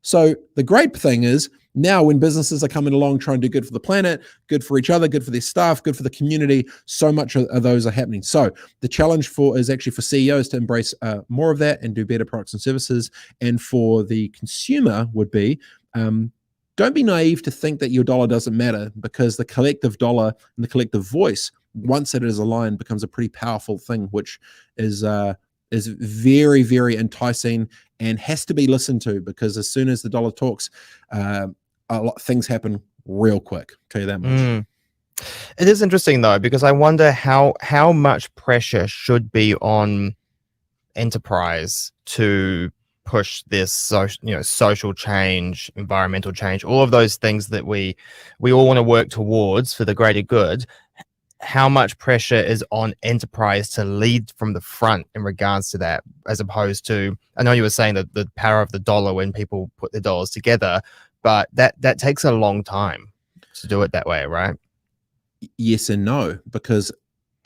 So the great thing is now when businesses are coming along trying to do good for the planet, good for each other, good for their staff, good for the community, so much of those are happening. So the challenge is actually for CEOs to embrace more of that and do better products and services. And for the consumer would be, don't be naive to think that your dollar doesn't matter, because the collective dollar and the collective voice, once it is aligned, becomes a pretty powerful thing, which is very, very enticing and has to be listened to, because as soon as the dollar talks, things happen real quick. I'll tell you that much. It is interesting though, because I wonder how much pressure should be on enterprise to push this social change, environmental change, all of those things that we all want to work towards for the greater good. How much pressure is on enterprise to lead from the front in regards to that, as opposed to, I know you were saying that the power of the dollar when people put their dollars together, but that takes a long time to do it that way, right? Yes and no, because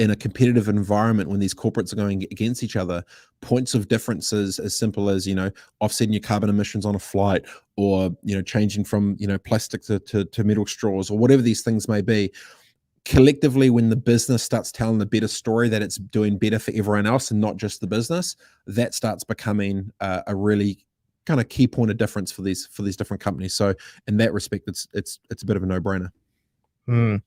in a competitive environment, when these corporates are going against each other, points of differences as simple as, you know, offsetting your carbon emissions on a flight, or, you know, changing from, you know, plastic to metal straws, or whatever these things may be. Collectively, when the business starts telling the better story that it's doing better for everyone else and not just the business, that starts becoming a really kind of key point of difference for these different companies. So in that respect, it's a bit of a no-brainer. We've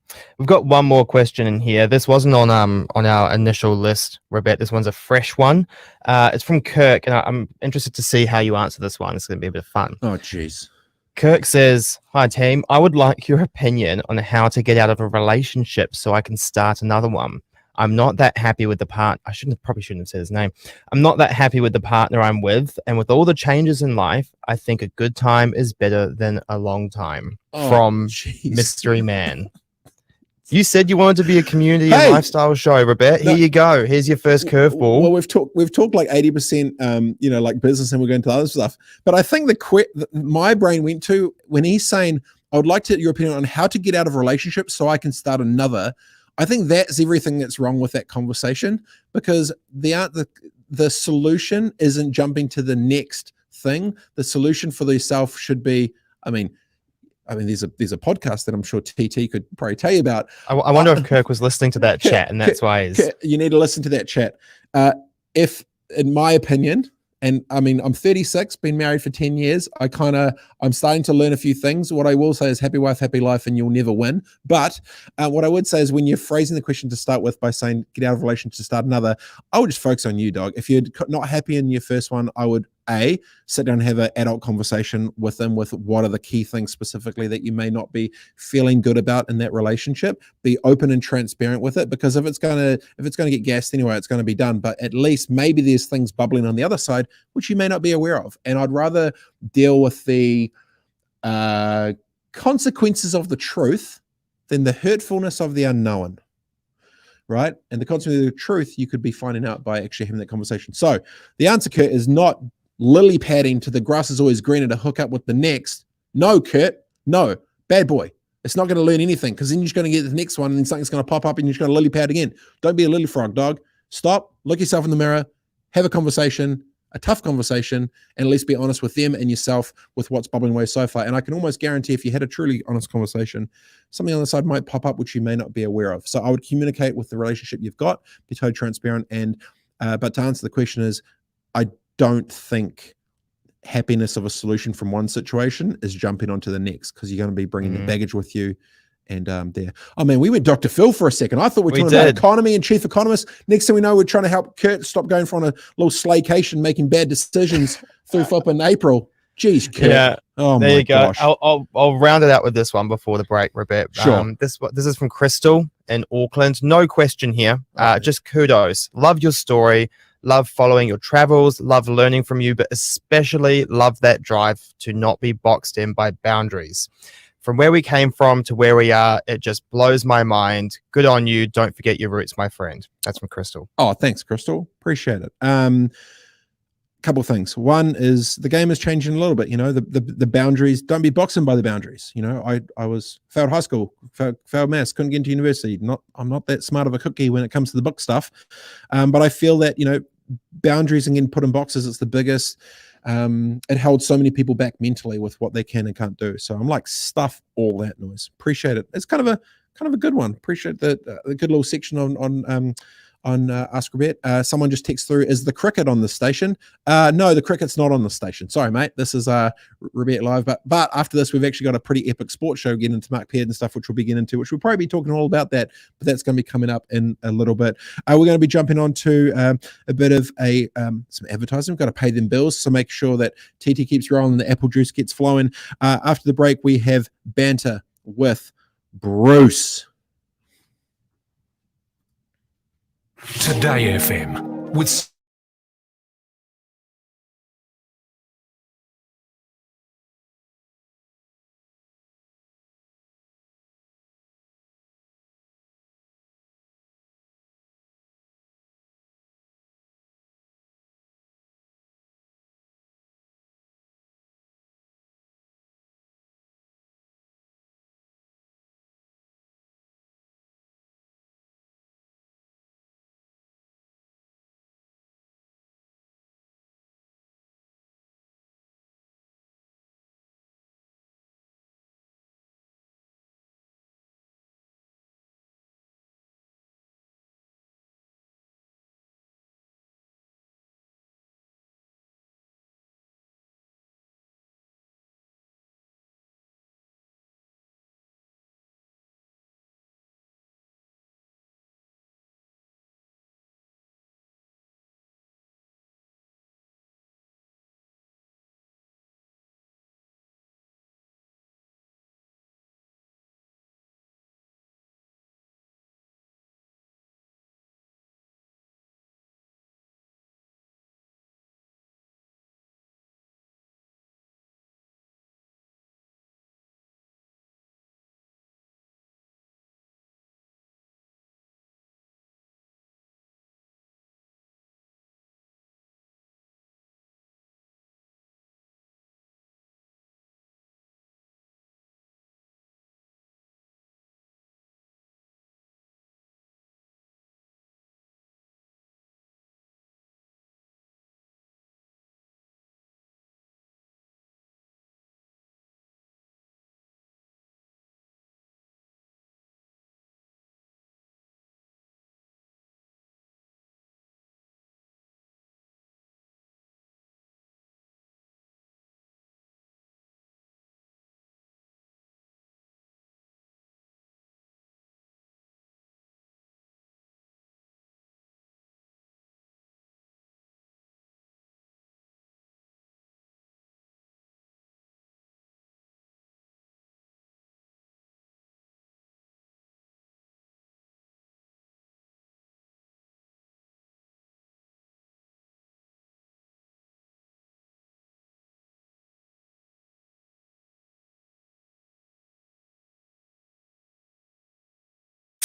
got one more question in here. This wasn't on our initial list, Robett. This one's a fresh one. It's from Kirk, and I'm interested to see how you answer this one. It's going to be a bit of fun. Oh, jeez. Kirk says, "Hi team, I would like your opinion on how to get out of a relationship so I can start another one. I'm not that happy with the part. Probably shouldn't have said his name. I'm not that happy with the partner I'm with, and with all the changes in life, I think a good time is better than a long time." From Mystery Man. You said you wanted to be a community and lifestyle show, Robett. Here you go. Here's your first curveball. Well, we've talked like 80%, like business, and we're going to other stuff. But I think my brain went to when he's saying, "I would like your opinion on how to get out of a relationship so I can start another." I think that's everything that's wrong with that conversation, because the solution isn't jumping to the next thing. The solution for yourself should be, I mean, there's a podcast that I'm sure TT could probably tell you about. I wonder if Kirk was listening to that chat, and that's why you need to listen to that chat. If, in my opinion, and I mean, I'm 36, been married for 10 years. I'm starting to learn a few things. What I will say is happy wife, happy life, and you'll never win. But what I would say is when you're phrasing the question to start with by saying get out of a relationship to start another, I would just focus on you, dog. If you're not happy in your first one, I would sit down and have an adult conversation with them with what are the key things specifically that you may not be feeling good about in that relationship. Be open and transparent with it, because if it's gonna get gassed anyway, it's gonna be done. But at least maybe there's things bubbling on the other side which you may not be aware of. And I'd rather deal with the consequences of the truth than the hurtfulness of the unknown. Right? And the consequence of the truth you could be finding out by actually having that conversation. So the answer, Kurt, is not lily padding to the grass is always greener to hook up with the next. No, Kurt. No. Bad boy. It's not going to learn anything, because then you're just going to get the next one and then something's going to pop up and you're just going to lily pad again. Don't be a lily frog, dog. Stop, look yourself in the mirror, have a conversation, a tough conversation, and at least be honest with them and yourself with what's bubbling away so far. And I can almost guarantee if you had a truly honest conversation, something on the side might pop up which you may not be aware of. So I would communicate with the relationship you've got, be totally transparent. And but to answer the question is, I don't think happiness of a solution from one situation is jumping onto the next, because you're going to be bringing the baggage with you. And there. Oh man, we went Dr. Phil for a second. I thought we were talking about economy and chief economist. Next thing we know, we're trying to help Kurt stop going on a little slaycation, making bad decisions through flipping April. Jeez, Kurt. Yeah. Oh there my you go. gosh. I'll round it out with this one before the break, Robett. Sure. This is from Crystal in Auckland. No question here. Just kudos. Love your story. Love following your travels. Love learning from you, but especially love that drive to not be boxed in by boundaries. From where we came from to where we are, it just blows my mind. Good on you. Don't forget your roots, my friend. That's from Crystal. Oh, thanks, Crystal. Appreciate it. Couple of things. One is the game is changing a little bit. The boundaries. Don't be boxing by the boundaries. I was failed high school, failed maths, couldn't get into university. I'm not that smart of a cookie when it comes to the book stuff. But I feel that boundaries and getting put in boxes. It's the biggest. It held so many people back mentally with what they can and can't do. So I'm like, stuff all that noise. Appreciate it. It's kind of a good one. Appreciate the good little section on Ask Robett. Someone just texts through, is the cricket on the station? No, the cricket's not on the station. Sorry, mate. This is Robett Live. But after this, we've actually got a pretty epic sports show getting into Mark Peard and stuff, which we'll be getting into, which we'll probably be talking all about that, but that's going to be coming up in a little bit. We're going to be jumping on to a bit of some advertising. We've got to pay them bills, so make sure that TT keeps rolling and the apple juice gets flowing. After the break, we have banter with Bruce. Today FM with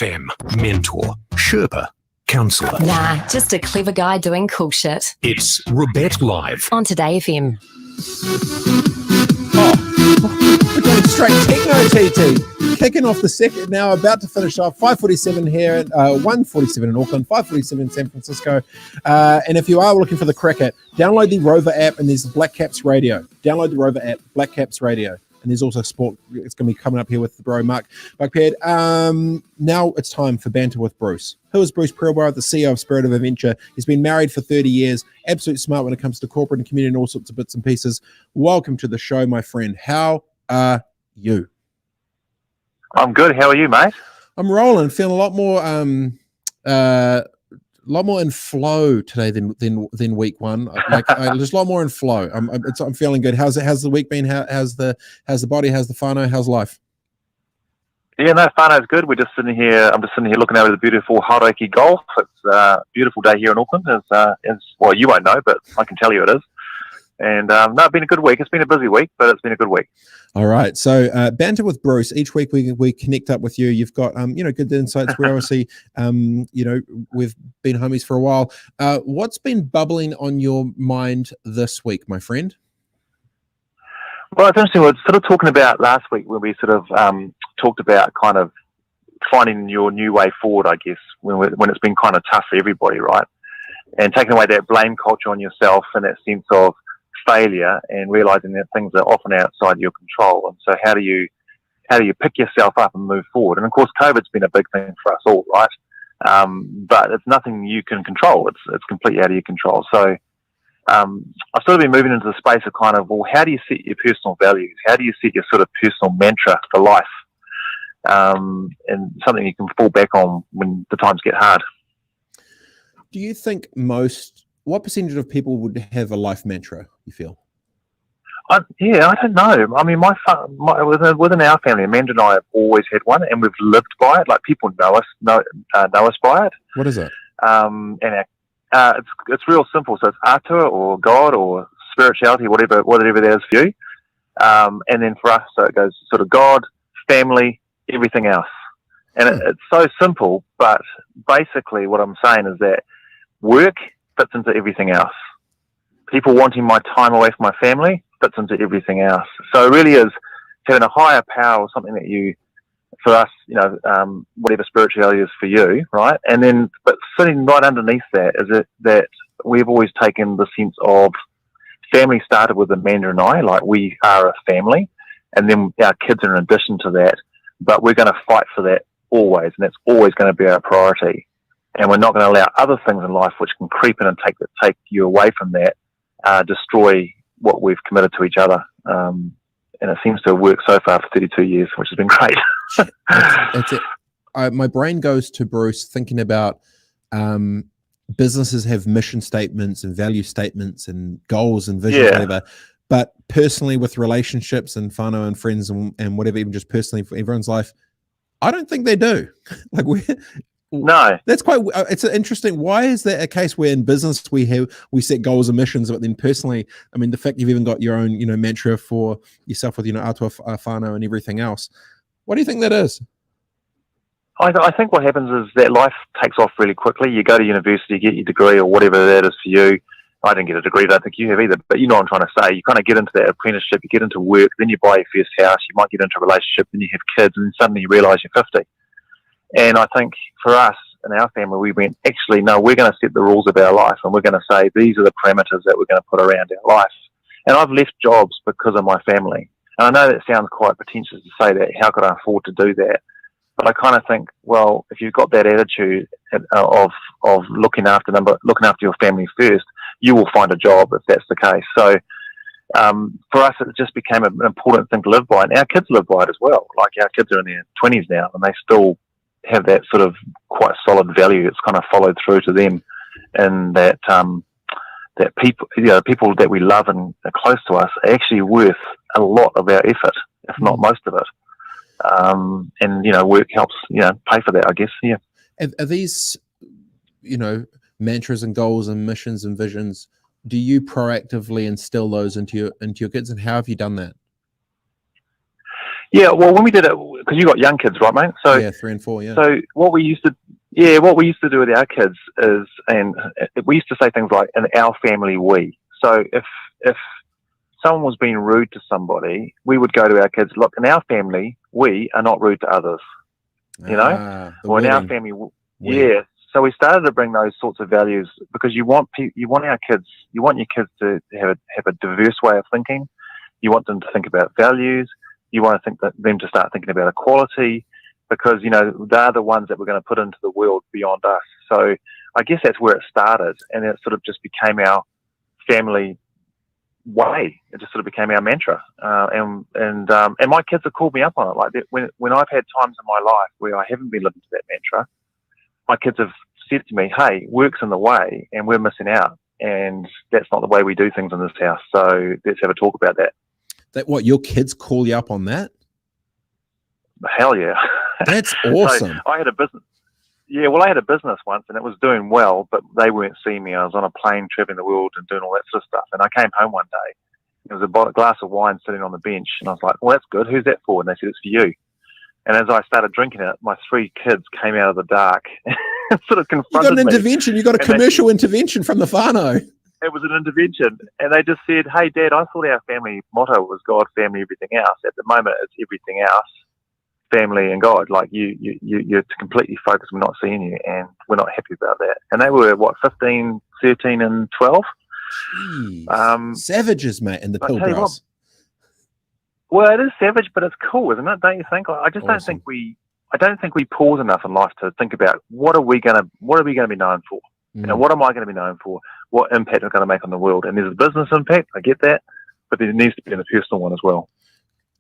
FM, mentor, Sherpa, counsellor. Nah, just a clever guy doing cool shit. It's Robett Live. On Today FM. We're going straight techno, TT. Kicking off the second now, about to finish off. 5:47 here, 1:47 in Auckland, 5:47 in San Francisco. And if you are looking for the cricket, download the Rover app and there's the Black Caps Radio. Download the Rover app, Black Caps Radio. And there's also sport. It's going to be coming up here with the bro, Mark Buckpad. Now it's time for Banter with Bruce. Who is Bruce Perelberg, the CEO of Spirit of Adventure? He's been married for 30 years. Absolute smart when it comes to corporate and community and all sorts of bits and pieces. Welcome to the show, my friend. How are you? I'm good. How are you, mate? I'm rolling. Feeling a lot more in flow today than week one. There's a lot more in flow. I'm feeling good. How's the week been? How's the body? How's the whānau? How's life? Yeah, no, whānau's good. I'm just sitting here looking over the beautiful Hauraki Gulf. It's a beautiful day here in Auckland. Well, you won't know, but I can tell you it is. And no, it's been a good week. It's been a busy week, but it's been a good week. All right. So Banter with Bruce. Each week we connect up with you. You've got good insights. We're obviously we've been homies for a while. What's been bubbling on your mind this week, my friend? Well, it's interesting. We were sort of talking about last week when we sort of talked about kind of finding your new way forward, I guess, when it's been kind of tough for everybody, right? And taking away that blame culture on yourself and that sense of failure and realizing that things are often outside your control. And so how do you pick yourself up and move forward? And of course, COVID's been a big thing for us all, right? But it's nothing you can control. It's completely out of your control. So I've sort of been moving into the space of kind of, well, how do you set your personal values? How do you set your sort of personal mantra for life? And something you can fall back on when the times get hard. Do you think what percentage of people would have a life mantra, you feel? I don't know. I mean, within our family, Amanda and I have always had one, and we've lived by it. Like, people know us by it. What is it? And it's real simple. So it's atua or God or spirituality, whatever that is for you. And then for us, so it goes sort of God, family, everything else. And it's so simple, but basically what I'm saying is that work fits into everything else. People wanting my time away from my family fits into everything else. So it really is having a higher power or something that for us, whatever spirituality is for you, right? And then, but sitting right underneath that is that we've always taken the sense of family started with Amanda and I, like we are a family, and then our kids are in addition to that, but we're going to fight for that always, and that's always going to be our priority. And we're not going to allow other things in life which can creep in and take you away from that, destroy what we've committed to each other. And it seems to have worked so far for 32 years, which has been great. That's it. My brain goes to Bruce thinking about businesses have mission statements and value statements and goals and vision, whatever. But personally, with relationships and whānau and friends and whatever, even just personally for everyone's life, I don't think they do. No, that's quite. It's interesting. Why is that a case where in business we set goals and missions, but then personally, I mean, the fact you've even got your own, mantra for yourself with atua whānau and everything else. What do you think that is? I think what happens is that life takes off really quickly. You go to university, you get your degree or whatever that is for you. I didn't get a degree. I don't think you have either. But you know what I'm trying to say. You kind of get into that apprenticeship, you get into work, then you buy your first house, you might get into a relationship, then you have kids, and then suddenly you realise you're 50. And I think for us in our family, we went, actually, no, we're going to set the rules of our life, and we're going to say these are the parameters that we're going to put around our life. And I've left jobs because of my family. And I know that sounds quite pretentious to say that. How could I afford to do that? But I kind of think, well, if you've got that attitude of looking after your family first, you will find a job if that's the case. So for us, it just became an important thing to live by, and our kids live by it as well. Like, our kids are in their 20s now, and they still have that sort of quite solid value. It's kind of followed through to them, and that people, people that we love and are close to us are actually worth a lot of our effort, if not most of it. And work helps pay for that, I guess. Yeah. Are these mantras and goals and missions and visions? Do you proactively instill those into your kids, and how have you done that? Yeah, well, when we did it, because you got young kids, right, mate? So yeah, 3 and 4, yeah. So what we used to do with our kids is, and we used to say things like, "In our family, we." So if someone was being rude to somebody, we would go to our kids, "Look, in our family, we are not rude to others." You know, or in our family, yeah. So we started to bring those sorts of values because you want your kids to have a diverse way of thinking. You want them to think about values. You want to them to start thinking about equality, because they're the ones that we're going to put into the world beyond us. So I guess that's where it started, and it sort of just became our family way. It just sort of became our mantra, and my kids have called me up on it. Like when I've had times in my life where I haven't been living to that mantra, my kids have said to me, "Hey, work's in the way, and we're missing out, and that's not the way we do things in this house. So let's have a talk about that." That what, your kids call you up on that? Hell yeah. That's awesome. So I had a business. Yeah, well, I had a business once, and it was doing well, but they weren't seeing me. I was on a plane traveling the world and doing all that sort of stuff. And I came home one day. There was a glass of wine sitting on the bench, and I was like, "Well, that's good. Who's that for?" And they said, "It's for you." And as I started drinking it, my 3 kids came out of the dark and sort of confronted me. You got an intervention. You got a commercial intervention from the whānau. It was an intervention, and they just said, "Hey, Dad, I thought our family motto was God, family, everything else. At the moment, it's everything else, family, and God. Like you're completely focused. We're not seeing you, and we're not happy about that." And they were 15, 13, and 12. Jeez. Savages, mate, in the Pilbars. Well, it is savage, but it's cool, isn't it? Don't you think? I just don't think I don't think we pause enough in life to think about what are we going to be known for. What am I going to be known for? What impact am I going to make on the world? And there's a business impact, I get that, but there needs to be a personal one as well.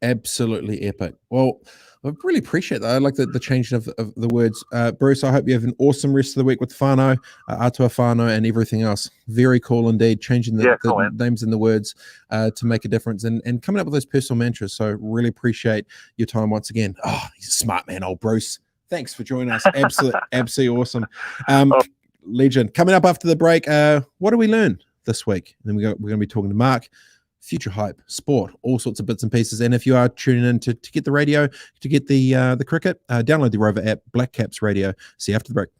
Absolutely epic. Well, I really appreciate that. I like the changing of the words. Bruce, I hope you have an awesome rest of the week with whānau, atua whānau, and everything else. Very cool indeed, changing the names and the words to make a difference and coming up with those personal mantras. So really appreciate your time once again. Oh, he's a smart man, old Bruce. Thanks for joining us. Absolutely awesome. Legend. Coming up after the break, what do we learn this week? And then we're going to be talking to Mark, future hype, sport, all sorts of bits and pieces. And if you are tuning in to get the radio, to get the cricket, download the Rover app, Black Caps Radio. See you after the break.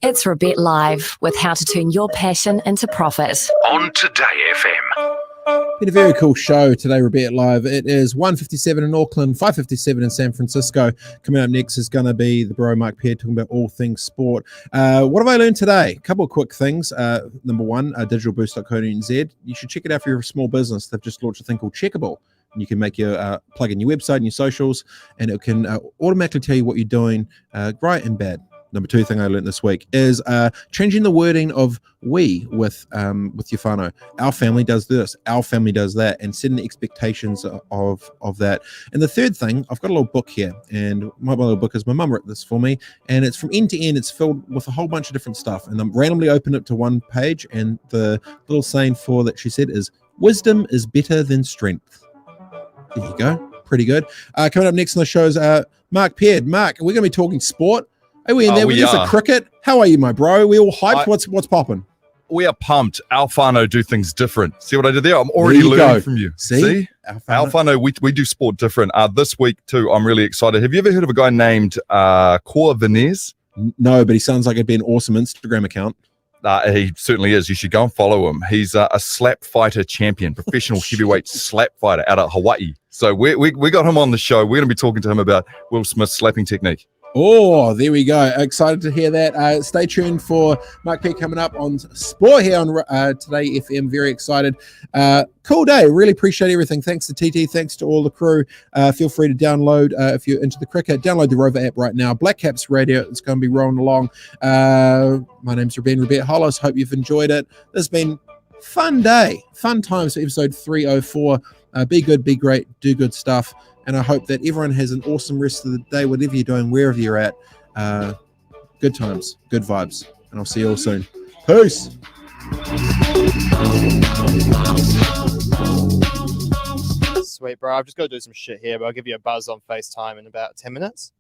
It's Robett Live with how to turn your passion into profit. On Today FM. Been a very cool show today, Robett Live. It is 1:57 in Auckland, 5:57 in San Francisco. Coming up next is going to be the bro Mark Peard talking about all things sport. What have I learned today? A couple of quick things. Number one, digitalboost.co.nz. You should check it out for your small business. They've just launched a thing called Checkable. And you can make your plug in your website and your socials, and it can automatically tell you what you're doing, right and bad. Number two thing I learned this week is changing the wording of we with your whānau. Our family does this, our family does that, and setting the expectations of that. And the third thing, I've got a little book here, and my little book is my mum wrote this for me, and it's from end to end. It's filled with a whole bunch of different stuff, and I'm randomly opened it to one page, and the little saying for that she said is, wisdom is better than strength. There you go. Pretty good. Coming up next on the show is Mark Peard. Mark, we're going to be talking sport. Are we in there? There's a cricket. How are you, my bro? We all hyped? What's popping? We are pumped. Our whānau do things different. See what I did there? I'm already learning from you. See? Our whānau, we do sport different. This week, too, I'm really excited. Have you ever heard of a guy named Cor Venez? No, but he sounds like it'd be an awesome Instagram account. He certainly is. You should go and follow him. He's a slap fighter champion, professional heavyweight slap fighter out of Hawaii. So we got him on the show. We're going to be talking to him about Will Smith's slapping technique. Oh, there we go. Excited to hear that. Stay tuned for Mark P coming up on Sport here on Today FM. Very excited. Cool day. Really appreciate everything. Thanks to TT. Thanks to all the crew. Feel free to download, if you're into the cricket, download the Rover app right now. Black Caps Radio. It's going to be rolling along. My name's Robett Hollis. Hope you've enjoyed it. This has been fun day. Fun times for episode 304. Be good, be great, do good stuff. And I hope that everyone has an awesome rest of the day, whatever you're doing, wherever you're at. Good times, good vibes. And I'll see you all soon. Peace. Sweet, bro. I've just got to do some shit here, but I'll give you a buzz on FaceTime in about 10 minutes.